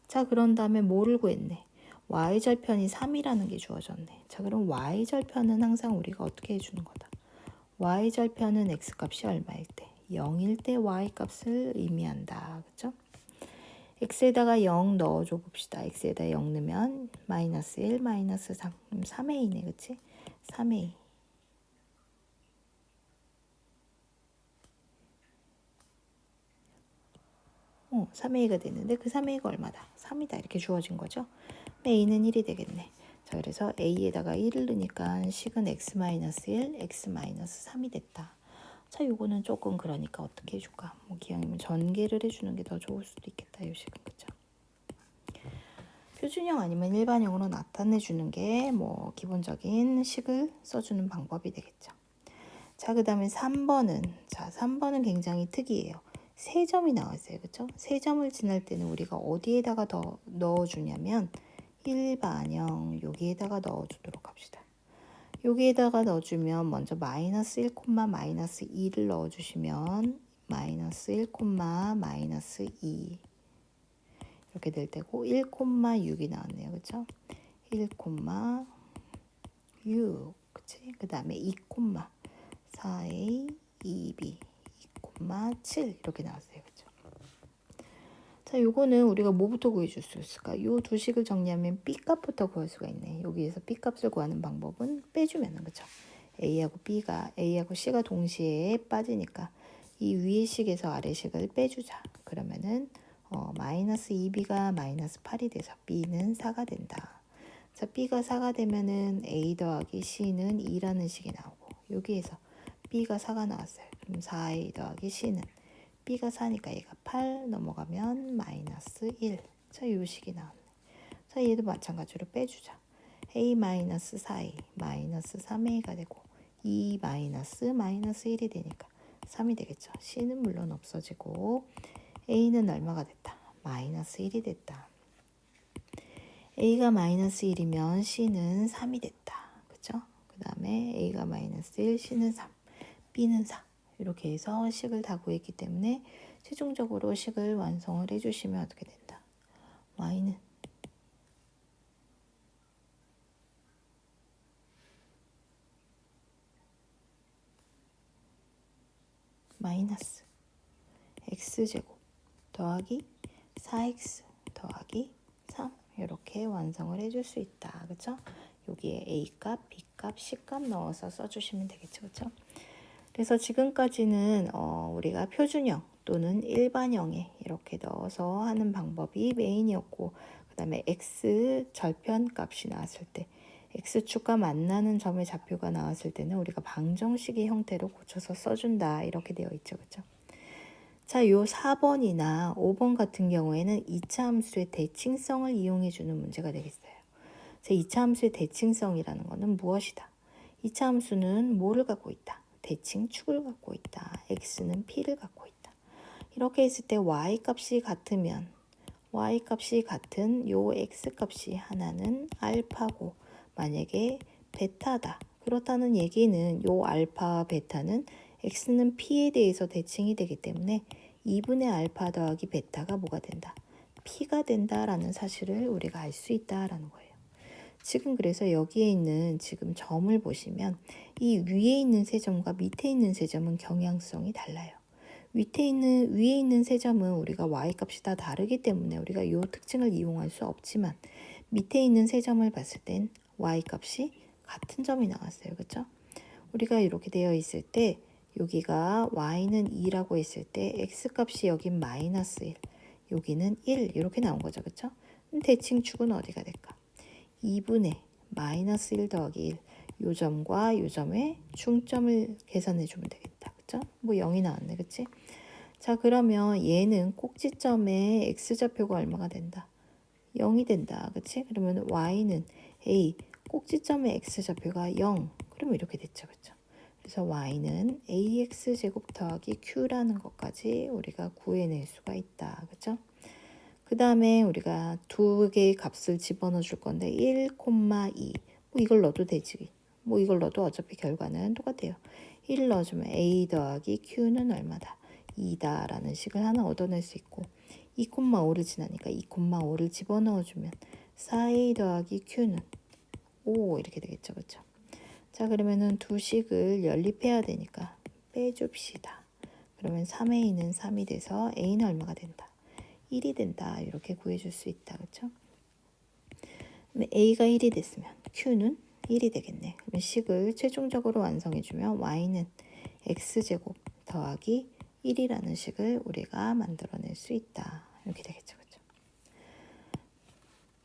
Speaker 1: 자, 그런 다음에 뭐를 구했네? y절편이 3이라는 게 주어졌네. 자, 그럼 y절편은 항상 우리가 어떻게 해주는 거다. y절편은 x값이 얼마일 때? 0일 때 y값을 의미한다. 그쵸? x에다가 0 넣어줘 봅시다. x에다 0 넣으면 마이너스 1, 마이너스 3. 그럼 3a네. 그치? 3a. 3a가 되는데 그 3a가 얼마다? 3이다. 이렇게 주어진 거죠. a는 1이 되겠네. 자, 그래서 a에다가 1을 넣으니까 식은 x-1, x-3이 됐다. 자, 요거는 조금 그러니까 어떻게 해줄까? 뭐 기왕이면 전개를 해주는 게 더 좋을 수도 있겠다. 요 식은 그죠? 표준형 아니면 일반형으로 나타내주는 게 뭐 기본적인 식을 써주는 방법이 되겠죠. 자, 그 다음에 3번은 자 3번은 굉장히 특이해요. 세 점이 나왔어요. 그렇죠? 세 점을 지날 때는 우리가 어디에다가 더 넣어주냐면 일반형 여기에다가 넣어주도록 합시다. 여기에다가 넣어주면 먼저 마이너스 1, 마이너스 2를 넣어주시면 마이너스 1, 마이너스 2 이렇게 될 때고 1,6이 나왔네요. 그렇죠? 1,6 그치? 그 다음에 2, 4a, 2b, 2,7 이렇게 나왔어요. 그렇죠? 자, 요거는 우리가 뭐부터 구해줄 수 있을까? 요 두 식을 정리하면 b값부터 구할 수가 있네. 여기에서 b값을 구하는 방법은 빼주면은 그렇죠? A하고 C가 동시에 빠지니까 이 위의 식에서 아래 식을 빼주자. 그러면은 마이너스 2b가 마이너스 8이 돼서 b는 4가 된다. 자, b가 4가 되면은 a 더하기 c는 2라는 식이 나오고 여기에서 b가 4가 나왔어요. 그럼 4a 더하기 c는 b가 4니까 얘가 8 넘어가면 마이너스 1. 자, 요 식이 나왔네. 자, 얘도 마찬가지로 빼주자. a 마이너스 4a 마이너스 3a가 되고 2 마이너스 1이 되니까 3이 되겠죠. c는 물론 없어지고 a는 얼마가 됐다. 마이너스 1이 됐다. a가 마이너스 1이면 c는 3이 됐다. 그쵸? 그 다음에 a가 마이너스 1, c는 3, b는 4 이렇게 해서 식을 다 구했기 때문에 최종적으로 식을 완성을 해주시면 어떻게 된다. y는 마이너스 x제곱 더하기 4x 더하기 3 이렇게 완성을 해줄 수 있다. 그쵸? 여기에 a값, b값, c값 넣어서 써주시면 되겠죠. 그쵸? 그래서 지금까지는 우리가 표준형 또는 일반형에 이렇게 넣어서 하는 방법이 메인이었고 그 다음에 x 절편 값이 나왔을 때 x축과 만나는 점의 좌표가 나왔을 때는 우리가 방정식의 형태로 고쳐서 써준다 이렇게 되어 있죠. 그렇죠? 자, 요 4번이나 5번 같은 경우에는 2차 함수의 대칭성을 이용해주는 문제가 되겠어요. 자, 2차 함수의 대칭성이라는 것은 무엇이다? 2차 함수는 뭐를 갖고 있다? 대칭축을 갖고 있다. x는 p를 갖고 있다. 이렇게 했을 때 y값이 같으면 y값이 같은 요 x값이 하나는 알파고 만약에 베타다. 그렇다는 얘기는 요 알파와 베타는 x는 p에 대해서 대칭이 되기 때문에 2분의 알파 더하기 베타가 뭐가 된다? p가 된다라는 사실을 우리가 알 수 있다라는 거예요. 지금 그래서 여기에 있는 지금 점을 보시면 이 위에 있는 세 점과 밑에 있는 세 점은 경향성이 달라요. 위에 있는 세 점은 우리가 y값이 다 다르기 때문에 우리가 이 특징을 이용할 수 없지만 밑에 있는 세 점을 봤을 땐 y값이 같은 점이 나왔어요. 그렇죠? 우리가 이렇게 되어 있을 때 여기가 y는 2라고 했을 때 x값이 여긴 마이너스 1, 여기는 1 이렇게 나온 거죠. 그렇죠? 대칭축은 어디가 될까? 2분의 마이너스 1 더하기 1 요 점과 요 점의 중점을 계산해 주면 되겠다. 그쵸? 뭐 0이 나왔네. 그치? 자, 그러면 얘는 꼭지점의 x좌표가 얼마가 된다? 0이 된다. 그치? 그러면 y는 a, 꼭지점의 x좌표가 0. 그러면 이렇게 됐죠. 그쵸? 그래서 y는 ax제곱 더하기 q라는 것까지 우리가 구해낼 수가 있다. 그쵸? 그 다음에 우리가 두 개의 값을 집어넣어 줄 건데 1, 2. 뭐 이걸 넣어도 되지. 뭐 이걸 넣어도 어차피 결과는 똑같아요. 1 넣어주면 a 더하기 q는 얼마다? 2다 라는 식을 하나 얻어낼 수 있고 2,5를 지나니까 2,5를 집어넣어주면 4a 더하기 q는 5 이렇게 되겠죠. 그렇죠? 자, 그러면은 두 식을 연립해야 되니까 빼줍시다. 그러면 3a는 3이 돼서 a는 얼마가 된다? 1이 된다. 이렇게 구해줄 수 있다. 그렇죠? a가 1이 됐으면 q는 1이 되겠네. 그러면 식을 최종적으로 완성해주면 y는 x제곱 더하기 1이라는 식을 우리가 만들어낼 수 있다. 이렇게 되겠죠. 그렇죠?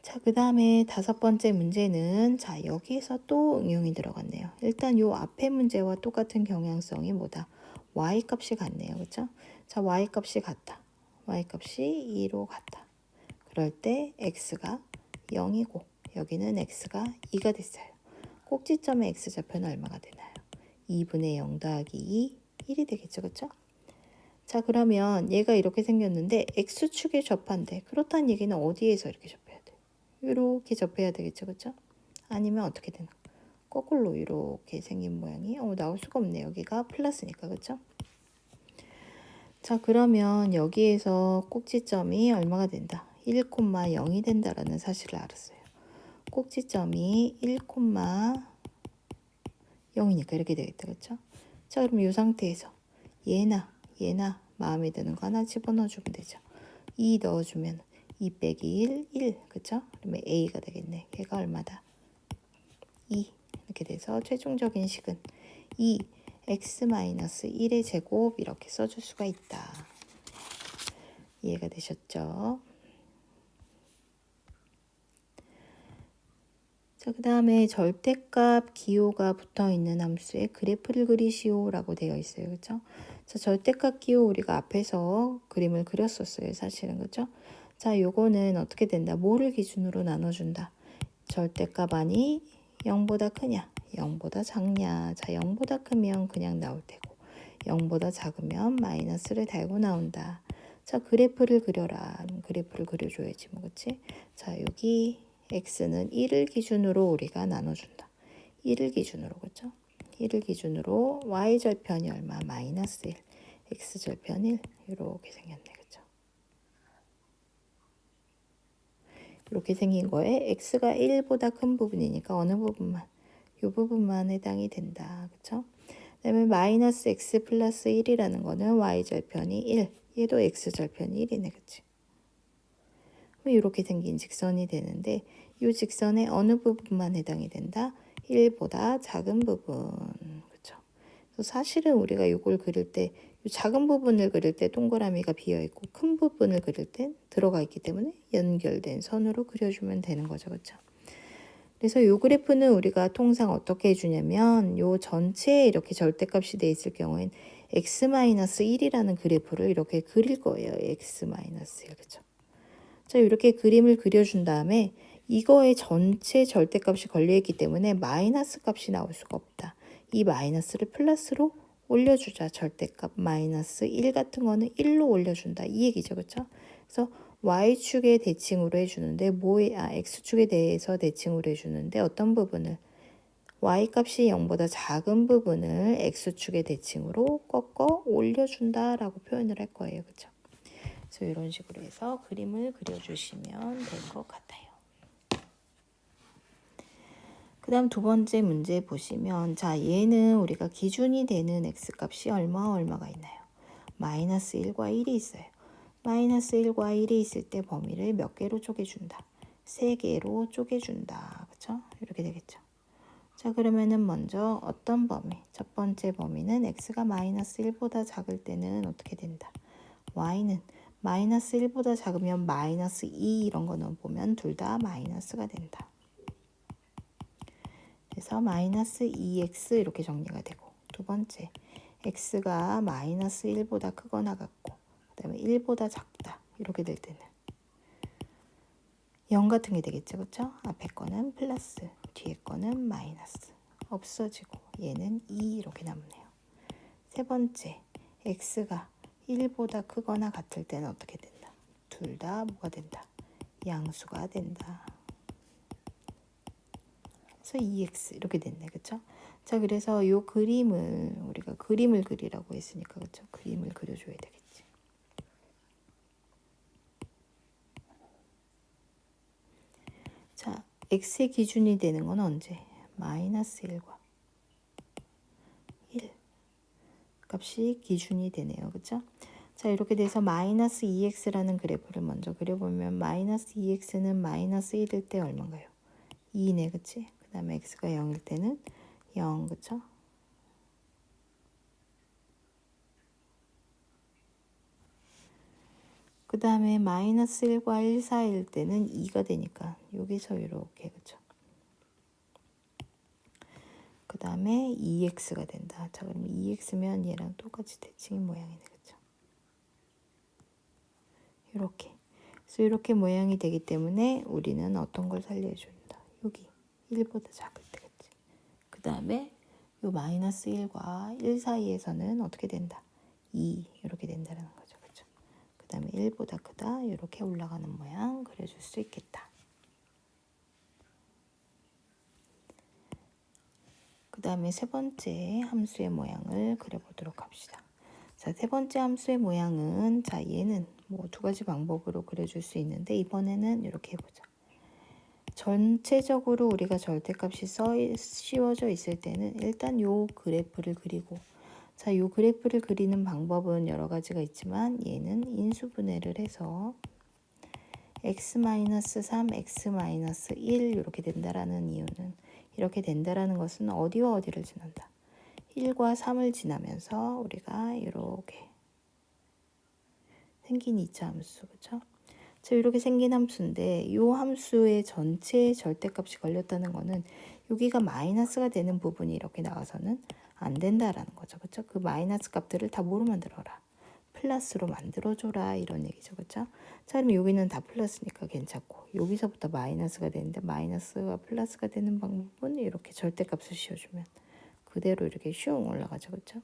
Speaker 1: 자, 그 다음에 다섯 번째 문제는 자, 여기에서 또 응용이 들어갔네요. 일단 요 앞에 문제와 똑같은 경향성이 뭐다? y 값이 같네요. 그렇죠? 자, y 값이 같다. y 값이 2로 같다. 그럴 때 x가 0이고 여기는 x가 2가 됐어요. 꼭지점의 x좌표는 얼마가 되나요? 2분의 0 더하기 2, 1이 되겠죠. 그렇죠? 자, 그러면 얘가 이렇게 생겼는데 x축에 접한대. 그렇다는 얘기는 어디에서 이렇게 접해야 돼? 이렇게 접해야 되겠죠. 그렇죠? 아니면 어떻게 되나? 거꾸로 이렇게 생긴 모양이 나올 수가 없네. 여기가 플러스니까. 그렇죠? 자, 그러면 여기에서 꼭지점이 얼마가 된다? 1,0이 된다라는 사실을 알았어요. 꼭지점이 1,0이니까 이렇게 되겠다. 그렇죠? 자, 그럼 이 상태에서 얘나 마음에 드는 거 하나 집어넣어 주면 되죠. 2 넣어주면 2 빼기 1, 1. 그쵸? 그러면 a가 되겠네. 걔가 얼마다? 2. 이렇게 돼서 최종적인 식은 2 x-1의 제곱 이렇게 써줄 수가 있다. 이해가 되셨죠? 자, 그 다음에 절대값 기호가 붙어있는 함수에 그래프를 그리시오 라고 되어 있어요. 그쵸? 자, 절대값 기호 우리가 앞에서 그림을 그렸었어요. 사실은. 그쵸? 자, 요거는 어떻게 된다? 뭐를 기준으로 나눠준다? 절대값 안이 0보다 크냐? 0보다 작냐? 자, 0보다 크면 그냥 나올 테고 0보다 작으면 마이너스를 달고 나온다. 자, 그래프를 그려라. 그래프를 그려줘야지 뭐. 그치? 자, 여기 x는 1을 기준으로 우리가 나눠준다. 1을 기준으로. 그쵸? 1을 기준으로 y절편이 얼마? 마이너스 1. x절편 1. 이렇게 생겼네. 그쵸? 이렇게 생긴 거에 x가 1보다 큰 부분이니까 어느 부분만? 이 부분만 해당이 된다. 그쵸? 그 다음에 마이너스 x 플러스 1이라는 거는 y절편이 1. 얘도 x절편이 1이네. 그치? 이렇게 생긴 직선이 되는데 이 직선의 어느 부분만 해당이 된다? 1보다 작은 부분. 그쵸? 그래서 사실은 우리가 이걸 그릴 때 이 작은 부분을 그릴 때 동그라미가 비어 있고 큰 부분을 그릴 때 들어가 있기 때문에 연결된 선으로 그려주면 되는 거죠. 그쵸? 그래서 이 그래프는 우리가 통상 어떻게 해주냐면 이 전체에 이렇게 절대값이 돼 있을 경우엔 x-1이라는 그래프를 이렇게 그릴 거예요. x-1. 그쵸? 자, 이렇게 그림을 그려준 다음에 이거에 전체 절대값이 걸려있기 때문에 마이너스 값이 나올 수가 없다. 이 마이너스를 플러스로 올려주자. 절대값 마이너스 1 같은 거는 1로 올려준다. 이 얘기죠. 그쵸? 그래서 y축의 대칭으로 해주는데 x축에 대해서 대칭으로 해주는데 어떤 부분을 y값이 0보다 작은 부분을 x축의 대칭으로 꺾어 올려준다라고 표현을 할 거예요. 그쵸? 그래서 이런 식으로 해서 그림을 그려주시면 될 것 같아요. 그 다음 두 번째 문제 보시면 자, 얘는 우리가 기준이 되는 x값이 얼마가 있나요? 마이너스 1과 1이 있어요. 마이너스 1과 1이 있을 때 범위를 몇 개로 쪼개준다? 3개로 쪼개준다. 그쵸? 이렇게 되겠죠. 자, 그러면은 먼저 어떤 범위? 첫 번째 범위는 x가 마이너스 1보다 작을 때는 어떻게 된다? y는 마이너스 1보다 작으면 마이너스 2 이런 거는 보면 둘 다 마이너스가 된다. 그래서 마이너스 2x 이렇게 정리가 되고, 두 번째 x가 마이너스 1보다 크거나 같고 그 다음에 1보다 작다 이렇게 될 때는 0 같은 게 되겠죠. 그렇죠? 앞에 거는 플러스, 뒤에 거는 마이너스 없어지고 얘는 2 이렇게 남네요. 세 번째, x가 1보다 크거나 같을 때는 어떻게 된다? 둘 다 뭐가 된다? 양수가 된다. 그래서 2x 이렇게 됐네. 그렇죠? 자, 그래서 이 그림을 우리가 그림을 그리라고 했으니까 그렇죠? 그림을 그려줘야 되겠지. 자, x의 기준이 되는 건 언제? 마이너스 1과 1 값이 기준이 되네요. 그렇죠? 자, 이렇게 돼서 마이너스 2x라는 그래프를 먼저 그려보면 마이너스 2x는 마이너스 1일 때 얼마인가요? 2네. 그치? 그 다음에 x가 0일 때는 0. 그쵸? 그 다음에 마이너스 1과 1 사이일 때는 2가 되니까 여기서 이렇게. 그쵸? 그 다음에 2x가 된다. 자, 그럼 2x면 얘랑 똑같이 대칭인 모양이네. 그쵸? 이렇게. 그래서 이렇게 모양이 되기 때문에 우리는 어떤 걸 살려준다. 여기 1보다 작을 때겠지. 그 다음에 요 마이너스 1과 1 사이에서는 어떻게 된다? 2 이렇게 된다는 거죠. 그렇죠? 그 다음에 1보다 크다 이렇게 올라가는 모양 그려줄 수 있겠다. 그 다음에 세 번째 함수의 모양을 그려보도록 합시다. 자, 세 번째 함수의 모양은 자 얘는 뭐 두 가지 방법으로 그려줄 수 있는데 이번에는 이렇게 해보자. 전체적으로 우리가 절대값이 씌워져 있을 때는 일단 요 그래프를 그리고, 자, 요 그래프를 그리는 방법은 여러 가지가 있지만 얘는 인수분해를 해서 x-3, x-1 이렇게 된다라는 이유는, 이렇게 된다라는 것은 어디와 어디를 지난다? 1과 3을 지나면서 우리가 이렇게 생긴 2차 함수, 그렇죠? 자, 이렇게 생긴 함수인데 이 함수의 전체 절대값이 걸렸다는 거는 여기가 마이너스가 되는 부분이 이렇게 나와서는 안 된다라는 거죠. 그렇죠? 그 마이너스 값들을 다 뭐로 만들어라? 플러스로 만들어줘라 이런 얘기죠. 그렇죠? 자, 그럼 여기는 다 플러스니까 괜찮고 여기서부터 마이너스가 되는데 마이너스가 플러스가 되는 방법은 이렇게 절대값을 씌워주면 그대로 이렇게 슝 올라가죠. 그렇죠?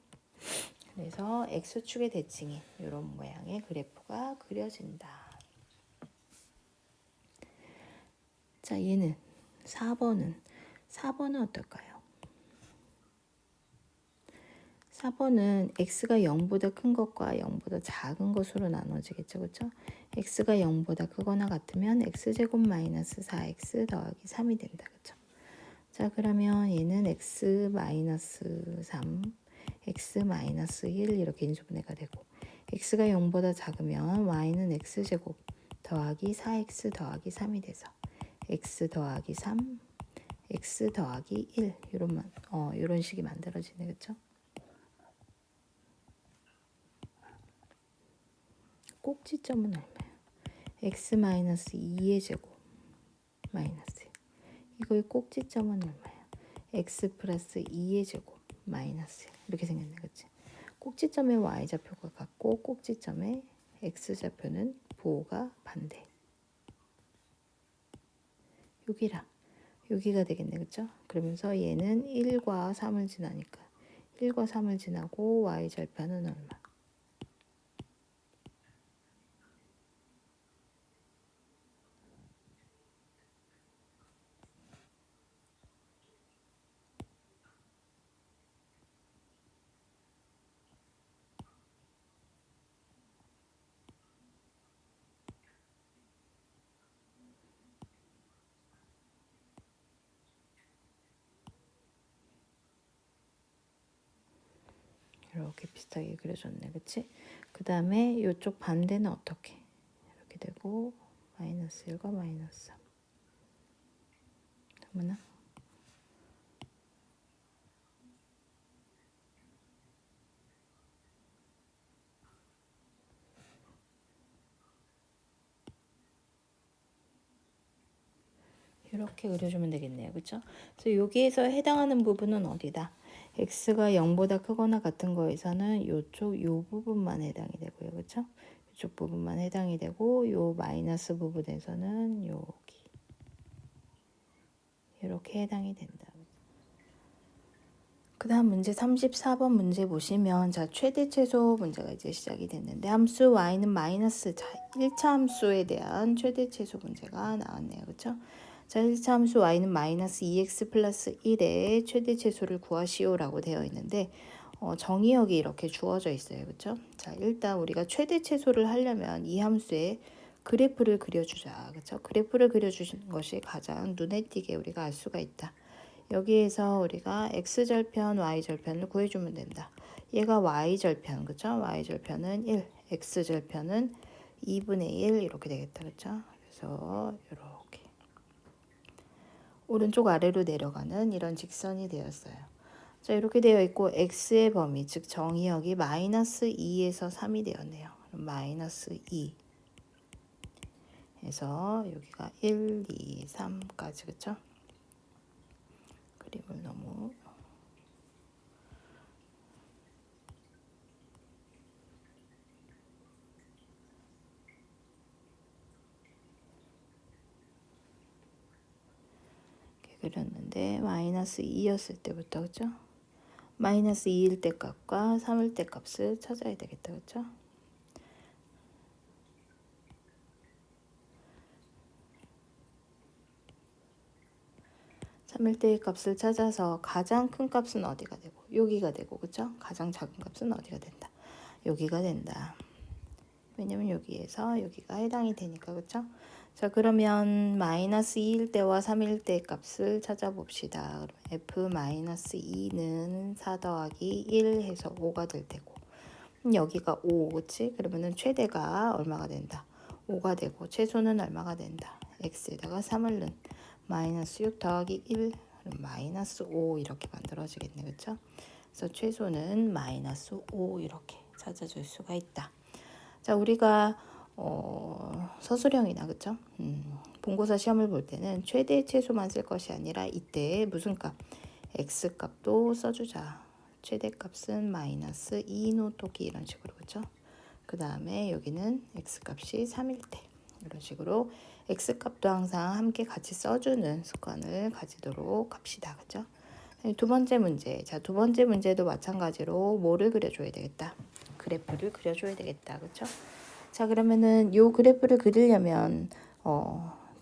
Speaker 1: 그래서 x축의 대칭인 이런 모양의 그래프가 그려진다. 자, 얘는 4번은 어떨까요? 4번은 x가 0보다 큰 것과 0보다 작은 것으로 나눠지겠죠. 그렇죠? x가 0보다 크거나 같으면 x제곱 마이너스 4x 더하기 3이 된다. 그렇죠? 자, 그러면 얘는 x 마이너스 3, x 마이너스 1 이렇게 인수분해가 되고 x가 0보다 작으면 y는 x제곱 더하기 4x 더하기 3이 돼서 x 더하기 3, x 더하기 1 이런 식이 만들어지네. 그렇죠? 꼭지점은 얼마야? x 마이너스 2의 제곱 마이너스 1. 이거의 꼭지점은 얼마야? x 플러스 2의 제곱 마이너스 1. 이렇게 생겼네. 그치? 꼭지점의 y좌표가 같고 꼭지점의 x좌표는 부호가 반대. 여기가 되겠네. 그쵸? 그러면서 얘는 1과 3을 지나니까 1과 3을 지나고 y절편은 얼마? 이렇게 비슷하게 그려줬네. 그치? 그 다음에 이쪽 반대는 어떻게? 이렇게 되고 마이너스 1과 마이너스 3. 잠깐만. 이렇게 그려주면 되겠네요. 그쵸? 그래서 여기에서 해당하는 부분은 어디다? x가 0보다 크거나 같은 거에서는 요쪽 요 부분만 해당이 되고요. 그쵸? 이쪽 부분만 해당이 되고 요 마이너스 부분에서는 여기 이렇게 해당이 된다. 그 다음 문제 34번 문제 보시면 자 최대 최소 문제가 이제 시작이 됐는데 함수 y는 마이너스 자 1차 함수에 대한 최대 최소 문제가 나왔네요. 그쵸? 자 1차 함수 y는 마이너스 2x 플러스 1의 최대 최소를 구하시오라고 되어 있는데 정의역이 이렇게 주어져 있어요. 그쵸? 자 일단 우리가 최대 최소를 하려면 이 함수의 그래프를 그려주자. 그쵸? 그래프를 그려주시는 것이 가장 눈에 띄게 우리가 알 수가 있다. 여기에서 우리가 x절편, y절편을 구해주면 된다. 얘가 y절편, 그쵸? y절편은 1, x절편은 2분의 1 이렇게 되겠다, 그쵸? 그래서 이렇게 오른쪽 아래로 내려가는 이런 직선이 되었어요. 자, 이렇게 되어 있고 x의 범위, 즉 정의역이 마이너스 2에서 3이 되었네요. 마이너스 2 해서 여기가 1, 2, 3까지, 그쵸? 그림을 너무 그렸는데 마이너스 2였을 때부터 그죠? 마이너스 2일 때 값과 3일 때 값을 찾아야 되겠다. 그죠? 삼일 때의 값을 찾아서 가장 큰 값은 어디가 되고 여기가 되고 그죠? 가장 작은 값은 어디가 된다. 여기가 된다. 왜냐면 여기에서 여기가 해당이 되니까 그죠? 자 그러면 마이너스 2일 때와 3일 때 값을 찾아봅시다. f 마이너스 2는 4 더하기 1 해서 5가 될 테고 여기가 5 그치? 그러면은 최대가 얼마가 된다. 5가 되고 최소는 얼마가 된다. x에다가 3을 넣은 마이너스 6 더하기 1 마이너스 5 이렇게 만들어지겠네. 그쵸? 그래서 최소는 마이너스 5 이렇게 찾아줄 수가 있다. 자 우리가 서술형이나 그쵸? 본고사 시험을 볼 때는 최대 최소만 쓸 것이 아니라 이때 무슨 값? x 값도 써주자. 최대값은 마이너스 2 노토기 이런 식으로 그쵸? 그 다음에 여기는 x값이 3일 때 이런 식으로 x값도 항상 함께 같이 써주는 습관을 가지도록 합시다. 그쵸? 두 번째 문제. 자, 두 번째 문제도 마찬가지로 뭐를 그려줘야 되겠다. 그래프를 그려줘야 되겠다. 그쵸? 자, 그러면은 요 그래프를 그리려면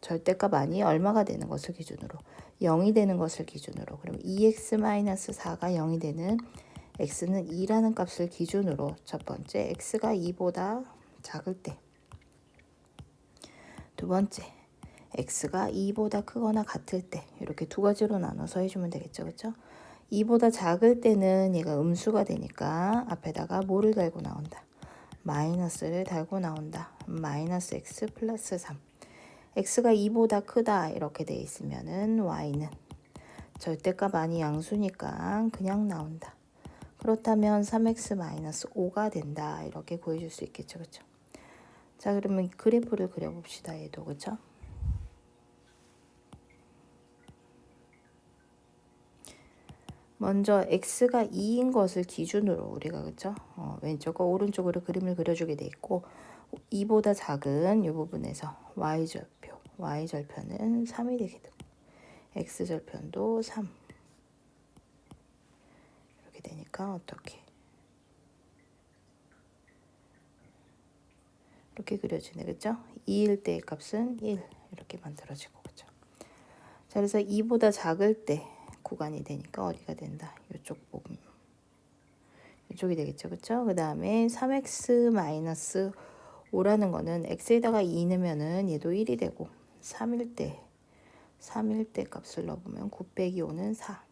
Speaker 1: 절대값 아니 얼마가 되는 것을 기준으로 0이 되는 것을 기준으로 그럼 2x-4가 0이 되는 x는 2라는 값을 기준으로 첫 번째 x가 2보다 작을 때 두 번째 x가 2보다 크거나 같을 때 이렇게 두 가지로 나눠서 해주면 되겠죠. 그렇죠? 2보다 작을 때는 얘가 음수가 되니까 앞에다가 뭐를 달고 나온다. 마이너스를 달고 나온다. 마이너스 x 플러스 3 x가 2보다 크다 이렇게 돼 있으면은 y는 절대값 아니 양수니까 그냥 나온다. 그렇다면 3x-5가 된다. 이렇게 구해줄 수 있겠죠. 그쵸? 자, 그러면 그래프를 그려봅시다. 얘도. 그쵸? 먼저 x가 2인 것을 기준으로 우리가 그쵸? 왼쪽과 오른쪽으로 그림을 그려주게 돼 있고 2보다 작은 이 부분에서 y절편은 3이 되게 되고 x절편도 3 이렇게 되니까 어떻게 이렇게 그려지네. 그죠? 2일 때의 값은 1 이렇게 만들어지고 그죠? 자, 그래서 2보다 작을 때 구간이 되니까 어디가 된다. 이쪽 부분. 이쪽이 되겠죠. 그쵸? 그 다음에 3x-5라는 거는 x에다가 2 넣으면은 얘도 1이 되고 3일 때 값을 넣어보면 9 빼기 5는 4.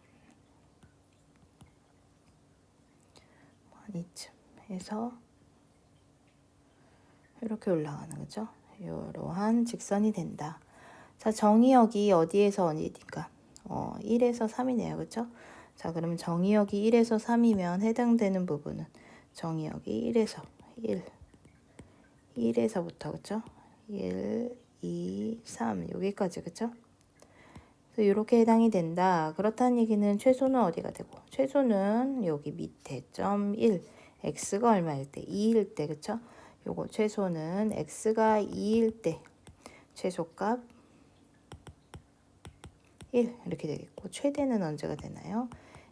Speaker 1: 한 이쯤 해서 이렇게 올라가는 거죠. 이러한 직선이 된다. 자, 정의역이 어디에서 어디니까 1에서 3이네요. 그쵸? 자, 그러면 정의역이 1에서 3이면 해당되는 부분은 정의역이 1에서 1에서부터 그쵸? 1, 2, 3 여기까지 그쵸? 이렇게 해당이 된다. 그렇다는 얘기는 최소는 어디가 되고, 최소는 여기 밑에 점 1, x가 얼마일 때? 2일 때, 그쵸? 요거 최소는 x가 2일 때 최소값 1 이렇게 되겠고, 최대는 언제가 되나요?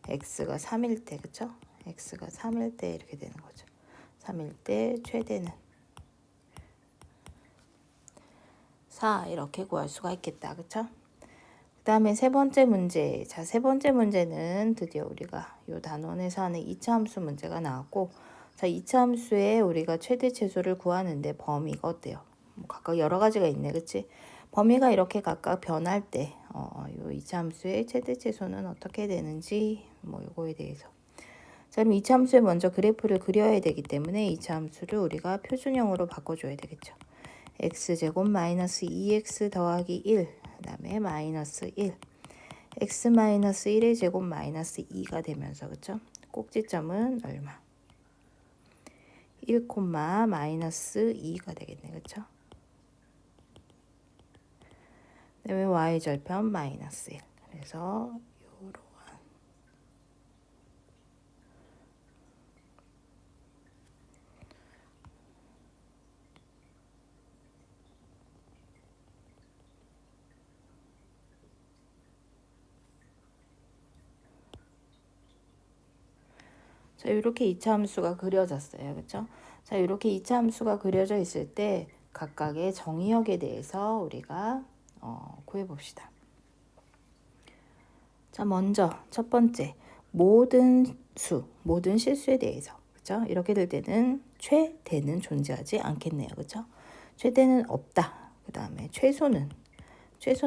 Speaker 1: x가 3일 때, 그쵸? x가 3일 때 이렇게 되는 거죠. 3일 때 최대는 4 이렇게 구할 수가 있겠다, 그쵸? 그 다음에 세 번째 문제. 자, 세 번째 문제는 드디어 우리가 요 단원에서 하는 2차 함수 문제가 나왔고, 자, 2차 함수에 우리가 최대 최소를 구하는데 범위가 어때요? 뭐 각각 여러 가지가 있네, 그치? 범위가 이렇게 각각 변할 때, 요 2차 함수의 최대 최소는 어떻게 되는지, 뭐 요거에 대해서. 자, 그럼 2차 함수에 먼저 그래프를 그려야 되기 때문에 2차 함수를 우리가 표준형으로 바꿔줘야 되겠죠. x제곱 마이너스 2x 더하기 1, 그 다음에 마이너스 1, x 마이너스 1의 제곱 마이너스 2가 되면서, 그쵸? 꼭지점은 얼마? 1, 마이너스 2가 되겠네, 그쵸? 그 다음에 y절편 마이너스 1. 그래서 요러한. 자, 이렇게 2차 함수가 그려졌어요. 그쵸? 자, 이렇게 2차 함수가 그려져 있을 때 각각의 정의역에 대해서 우리가 구해봅시다. 자, 먼저 첫 번째, 모든 실수에 대해서, 그쵸? 이렇게 될 때는 최대는 존재하지 않겠네요. 그쵸? 최대는 없다. 그 다음에 최소는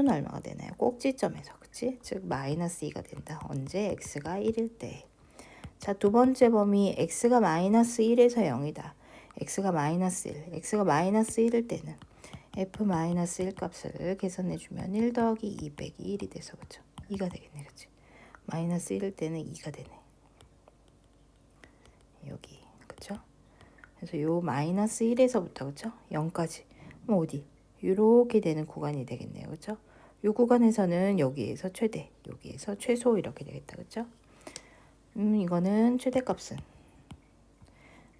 Speaker 1: 얼마가 되나요? 꼭지점에서, 그치? 즉 마이너스 2가 된다. 언제? x가 1일 때. 자, 두 번째 범위 x가 마이너스 1에서 0이다. x가 마이너스 1, x가 마이너스 1일 때는 f 마이너스 1 값을 계산해주면 1 더하기 2 빼기 1이 돼서, 그쵸? 2가 되겠네, 그치? 마이너스 1일 때는 2가 되네. 여기, 그쵸? 그래서 요 마이너스 1에서부터, 그쵸? 0까지. 그럼 어디? 이렇게 되는 구간이 되겠네요, 그쵸? 요 구간에서는 여기에서 최대, 여기에서 최소 이렇게 되겠다, 그쵸? 이거는 최대값은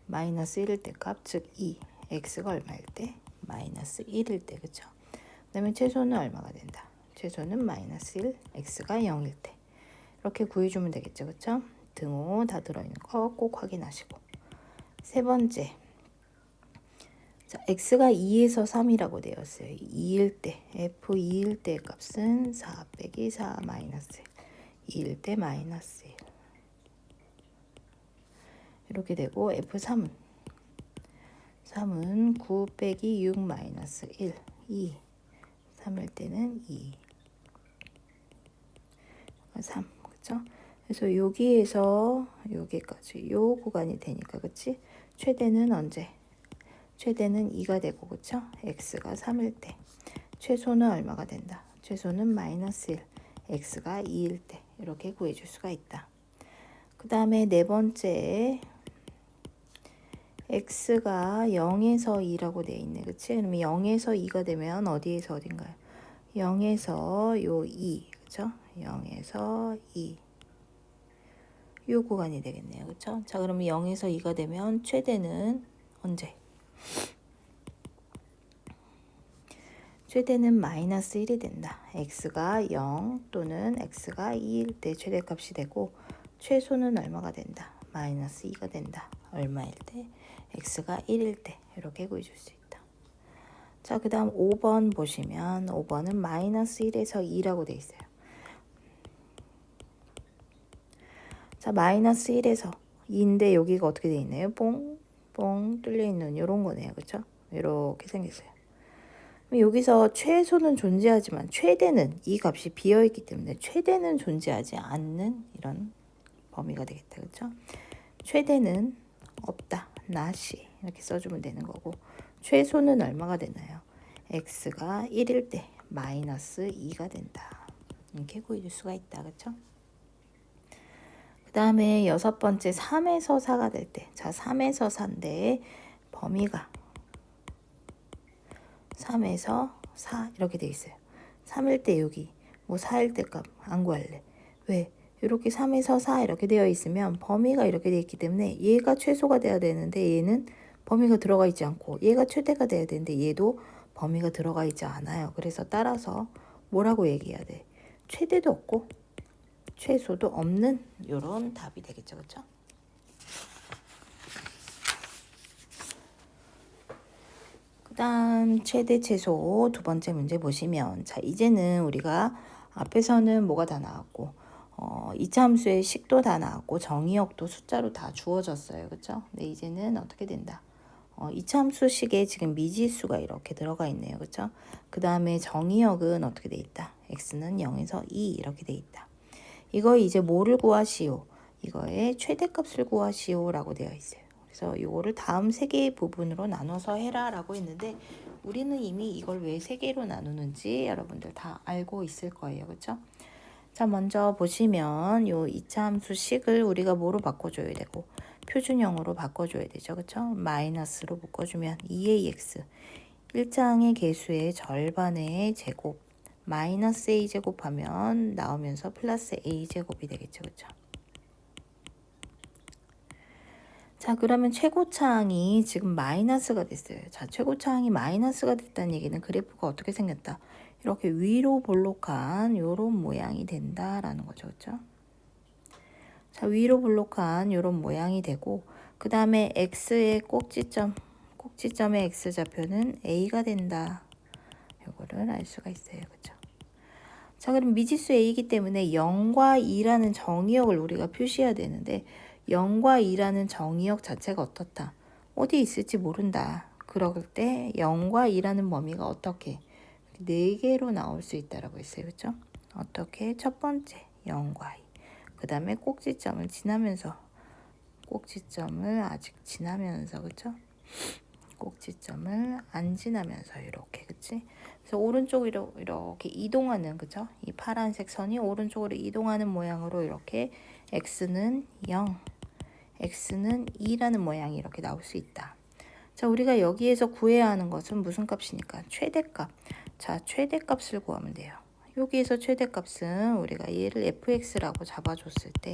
Speaker 1: 마이너스 1일 때 값, 즉 2, x가 얼마일 때? 마이너스 1일 때, 그쵸? 그 다음에 최소는 얼마가 된다? 최소는 마이너스 1, x가 0일 때. 이렇게 구해주면 되겠죠, 그쵸? 등호 다 들어있는 거 꼭 확인하시고. 세 번째, 자, x가 2에서 3이라고 되었어요. 2일 때, f 2일 때 값은 4 빼기 4 마이너스 1, 2일 때 마이너스 1. 이렇게 되고 F3은 9 빼기 6 마이너스 1, 2. 3일 때는 2. 3, 그쵸? 그래서 여기에서 여기까지 요 구간이 되니까, 그치? 최대는 언제? 최대는 2가 되고, 그쵸? x가 3일 때. 최소는 얼마가 된다? 최소는 마이너스 1, x가 2일 때. 이렇게 구해줄 수가 있다. 그 다음에 네 번째, x가 0에서 2라고 돼 있네, 그치? 그럼 0에서 2가 되면 어디에서 어딘가요? 0에서 요 2, 그쵸? 0에서 2. 요 구간이 되겠네요, 그쵸? 자, 그러면 0에서 2가 되면 최대는 언제? 최대는 마이너스 1이 된다. x가 0 또는 x가 2일 때 최대값이 되고, 최소는 얼마가 된다? 마이너스 2가 된다. 얼마일 때? x가 1일 때. 이렇게 구해줄 수 있다. 자, 그 다음 5번 보시면 5번은 마이너스 1에서 2라고 돼 있어요. 자, 마이너스 1에서 2인데 여기가 어떻게 돼 있나요? 뽕 뚫려 있는 이런 거네요, 그쵸? 이렇게 생겼어요. 여기서 최소는 존재하지만 최대는 이 값이 비어있기 때문에 최대는 존재하지 않는 이런 범위가 되겠다, 그쵸? 최대는 없다, not이 이렇게 써주면 되는 거고, 최소는 얼마가 되나요? x가 1일 때 마이너스 2가 된다. 이렇게 구해줄 수가 있다, 그쵸? 그 다음에 여섯 번째 3에서 4가 될 때, 자, 3에서 4인데 범위가 3에서 4 이렇게 돼 있어요. 3일 때 여기 뭐 4일 때 값 안 구할래. 왜? 이렇게 3에서 4 이렇게 되어 있으면 범위가 이렇게 되어 있기 때문에 얘가 최소가 돼야 되는데 얘는 범위가 들어가 있지 않고 얘가 최대가 돼야 되는데 얘도 범위가 들어가 있지 않아요. 그래서 따라서 뭐라고 얘기해야 돼? 최대도 없고 최소도 없는 이런 답이 되겠죠. 그렇죠? 그다음 최대 최소 두 번째 문제 보시면 자 이제는 우리가 앞에서는 뭐가 다 나왔고 이차 함수의 식도 다 나왔고 정의역도 숫자로 다 주어졌어요. 그렇죠? 근데 이제는 어떻게 된다? 이차 함수식에 지금 미지수가 이렇게 들어가 있네요. 그렇죠? 그다음에 정의역은 어떻게 돼 있다? x는 0에서 2 이렇게 돼 있다. 이거 이제 뭐를 구하시오? 이거의 최대값을 구하시오라고 되어 있어요. 그래서 이거를 다음 세 개의 부분으로 나눠서 해라라고 했는데 우리는 이미 이걸 왜 세 개로 나누는지 여러분들 다 알고 있을 거예요. 그렇죠? 자, 먼저 보시면 요 이차 함수식을 우리가 뭐로 바꿔줘야 되고 표준형으로 바꿔줘야 되죠. 그렇죠? 마이너스로 묶어주면 2ax 1장의 개수의 절반의 제곱 마이너스 a제곱 하면 나오면서 플러스 a제곱이 되겠죠. 그렇죠? 자, 그러면 최고차항이 지금 마이너스가 됐어요. 자, 최고차항이 마이너스가 됐다는 얘기는 그래프가 어떻게 생겼다? 이렇게 위로 볼록한 요런 모양이 된다라는 거죠. 그렇죠? 자, 위로 볼록한 요런 모양이 되고 그 다음에 x의 꼭지점의 x좌표는 a가 된다. 요거를 알 수가 있어요. 그렇죠? 자, 그럼 미지수 a이기 때문에 0과 2라는 정의역을 우리가 표시해야 되는데 0과 2라는 정의역 자체가 어떻다? 어디에 있을지 모른다. 그럴 때 0과 2라는 범위가 어떻게? 4개로 나올 수 있다라고 했어요. 그렇죠? 어떻게? 첫 번째 0과 2. 그 다음에 꼭지점을 지나면서 꼭지점을 아직 지나면서 그렇죠? 꼭지점을 안 지나면서 이렇게 그치? 그래서 오른쪽으로 이렇게 이동하는 그죠? 이 파란색 선이 오른쪽으로 이동하는 모양으로 이렇게 x는 0, x는 2라는 모양이 이렇게 나올 수 있다. 자, 우리가 여기에서 구해야 하는 것은 무슨 값이니까? 최대값. 자, 최대값을 구하면 돼요. 여기에서 최대값은 우리가 얘를 fx라고 잡아줬을 때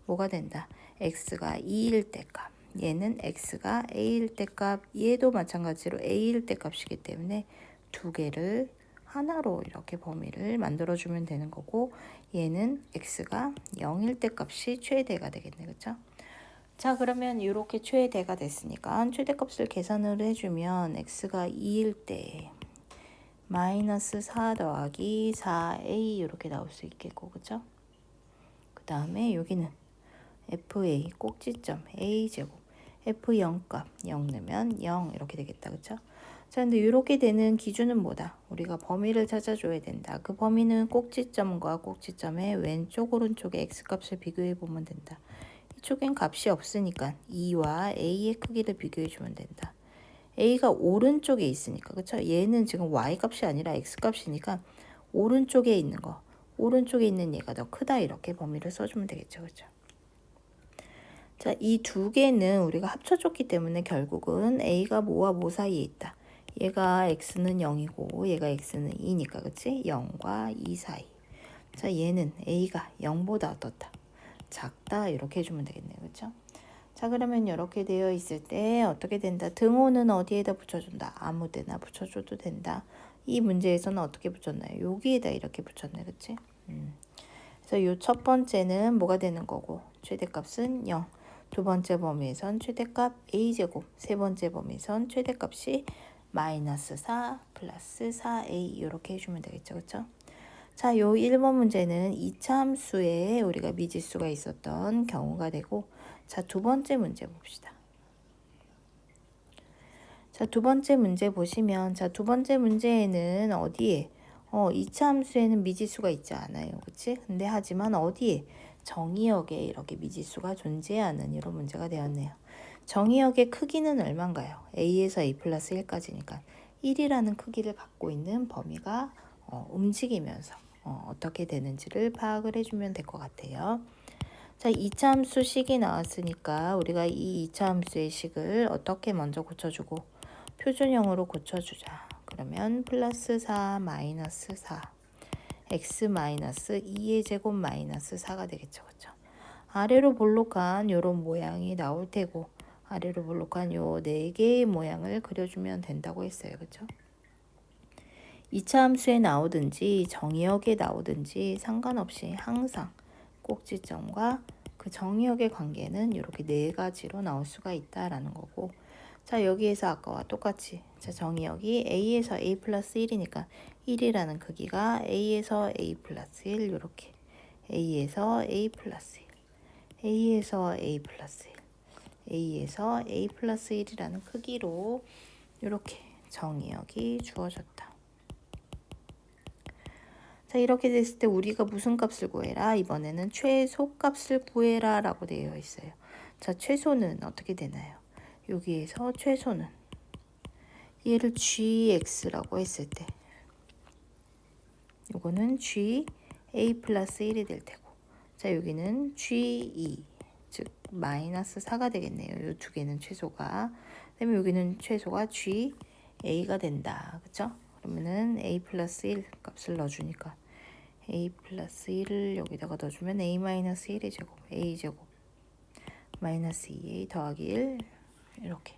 Speaker 1: 뭐가 된다? x가 2일 때 값. 얘는 x가 a일 때 값. 얘도 마찬가지로 a일 때 값이기 때문에 두 개를 하나로 이렇게 범위를 만들어주면 되는 거고 얘는 x가 0일 때 값이 최대가 되겠네. 그렇죠? 자, 그러면 이렇게 최대가 됐으니까 최대값을 계산을 해주면 x가 2일 때 마이너스 4 더하기 4a 이렇게 나올 수 있겠고 그죠? 그 다음에 여기는 fa 꼭지점 a제곱 f0값 0 넣으면 0 이렇게 되겠다. 그쵸? 자, 근데 이렇게 되는 기준은 뭐다? 우리가 범위를 찾아줘야 된다. 그 범위는 꼭지점과 꼭지점의 왼쪽 오른쪽의 x값을 비교해 보면 된다. 이쪽엔 값이 없으니까 2와 a의 크기를 비교해 주면 된다. a가 오른쪽에 있으니까 그쵸? 얘는 지금 y값이 아니라 x값이니까 오른쪽에 있는 거 오른쪽에 있는 얘가 더 크다 이렇게 범위를 써주면 되겠죠. 그쵸? 자, 이 두 개는 우리가 합쳐줬기 때문에 결국은 a가 뭐와 뭐 사이에 있다. 얘가 x는 0이고 얘가 x는 2니까 그치? 0과 2 사이. 자, 얘는 a가 0보다 어떻다? 작다 이렇게 해주면 되겠네요. 그쵸? 자, 그러면 이렇게 되어 있을 때 어떻게 된다? 등호는 어디에다 붙여준다? 아무 데나 붙여줘도 된다. 이 문제에서는 어떻게 붙였나요? 여기에다 이렇게 붙였네. 그치? 그래서 요 첫 번째는 뭐가 되는 거고 최대값은 0. 두 번째 범위에선 최대값 a제곱, 세 번째 범위에선 최대값이 마이너스 4 플러스 4a 이렇게 해주면 되겠죠. 그렇죠? 자, 요 1번 문제는 2차 함수에 우리가 미지수가 있었던 경우가 되고 자, 두 번째 문제 봅시다. 자, 두 번째 문제 보시면 자, 두 번째 문제에는 어디에 2차 함수에는 미지수가 있지 않아요. 그치? 근데 하지만 어디에? 정의역에 이렇게 미지수가 존재하는 이런 문제가 되었네요. 정의역의 크기는 얼마인가요? a에서 a 플러스 1까지니까 1이라는 크기를 갖고 있는 범위가 움직이면서 어떻게 되는지를 파악을 해주면 될 것 같아요. 자, 2차 함수 식이 나왔으니까 우리가 이 2차 함수의 식을 어떻게 먼저 고쳐주고 표준형으로 고쳐주자. 그러면 플러스 4 마이너스 4 x 마이너스 2의 제곱 마이너스 4가 되겠죠. 그렇죠? 아래로 볼록한 요런 모양이 나올 테고 아래로 볼록한 요 4개의 모양을 그려주면 된다고 했어요. 그렇죠? 2차 함수에 나오든지 정의역에 나오든지 상관없이 항상 꼭지점과 그 정의역의 관계는 이렇게 4가지로 나올 수가 있다라는 거고, 자 여기에서 아까와 똑같이 자 정의역이 a에서 a 플러스 1이니까 1이라는 크기가 a에서 a 플러스 1 이렇게 a에서 a 플러스 1 a에서 a 플러스 1 a에서 a 플러스 1이라는 크기로 이렇게 정의역이 주어졌다. 자 이렇게 됐을 때 우리가 무슨 값을 구해라? 이번에는 최소값을 구해라 라고 되어 있어요. 자 최소는 어떻게 되나요? 여기에서 최소는 얘를 gx라고 했을 때 요거는 g a 플러스 1이 될 테고, 자 여기는 g2 즉 마이너스 4가 되겠네요. 요 두 개는 최소가. 그다음에 여기는 최소가 g a가 된다. 그쵸? 그러면은 a 플러스 1 값을 넣어주니까 a 플러스 1을 여기다가 넣어주면 a 마이너스 1의 제곱 a 제곱 마이너스 2a 더하기 1 이렇게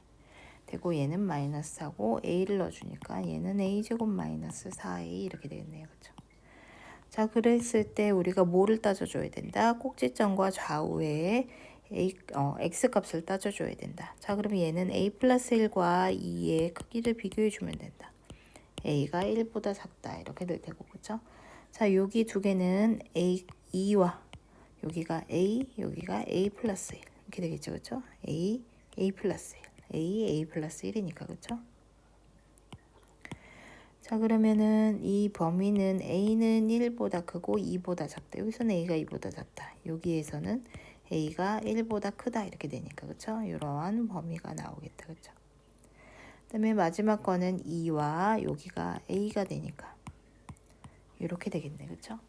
Speaker 1: 되고, 얘는 마이너스 4고 a를 넣어주니까 얘는 a 제곱 마이너스 4a 이렇게 되겠네요. 그렇죠? 자 그랬을 때 우리가 뭐를 따져줘야 된다? 꼭지점과 좌우에 x 값을 따져줘야 된다. 자 그러면 얘는 a 플러스 1과 2의 크기를 비교해주면 된다. a가 1보다 작다 이렇게 될 테고, 그렇죠? 자 여기 두 개는 a 2와 여기가 a 플러스 1 이렇게 되겠죠. 그렇죠? a 플러스 1 a 플러스 1이니까. 그렇죠? 자 그러면은 이 범위는 a는 1보다 크고 2보다 작다. 여기서는 a가 2보다 작다. 여기에서는 a가 1보다 크다 이렇게 되니까. 그렇죠? 이러한 범위가 나오겠다. 그렇죠? 그다음에 마지막 거는 2와 여기가 a가 되니까 이렇게 되겠네. 그렇죠?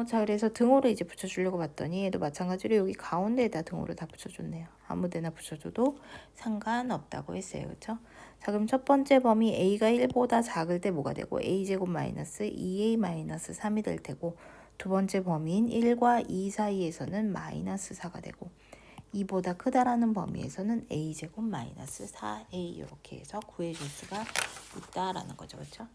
Speaker 1: 자 그래서 등호를 이제 붙여주려고 봤더니 얘도 마찬가지로 여기 가운데에다 등호를 다 붙여줬네요. 아무데나 붙여줘도 상관없다고 했어요. 그렇죠? 자 그럼 첫 번째 범위 a가 1보다 작을 때 뭐가 되고 a제곱 마이너스 2a 마이너스 3이 될 테고, 두 번째 범위인 1과 2 사이에서는 마이너스 4가 되고, 2보다 크다라는 범위에서는 a제곱 마이너스 4a 이렇게 해서 구해줄 수가 있다라는 거죠. 그렇죠?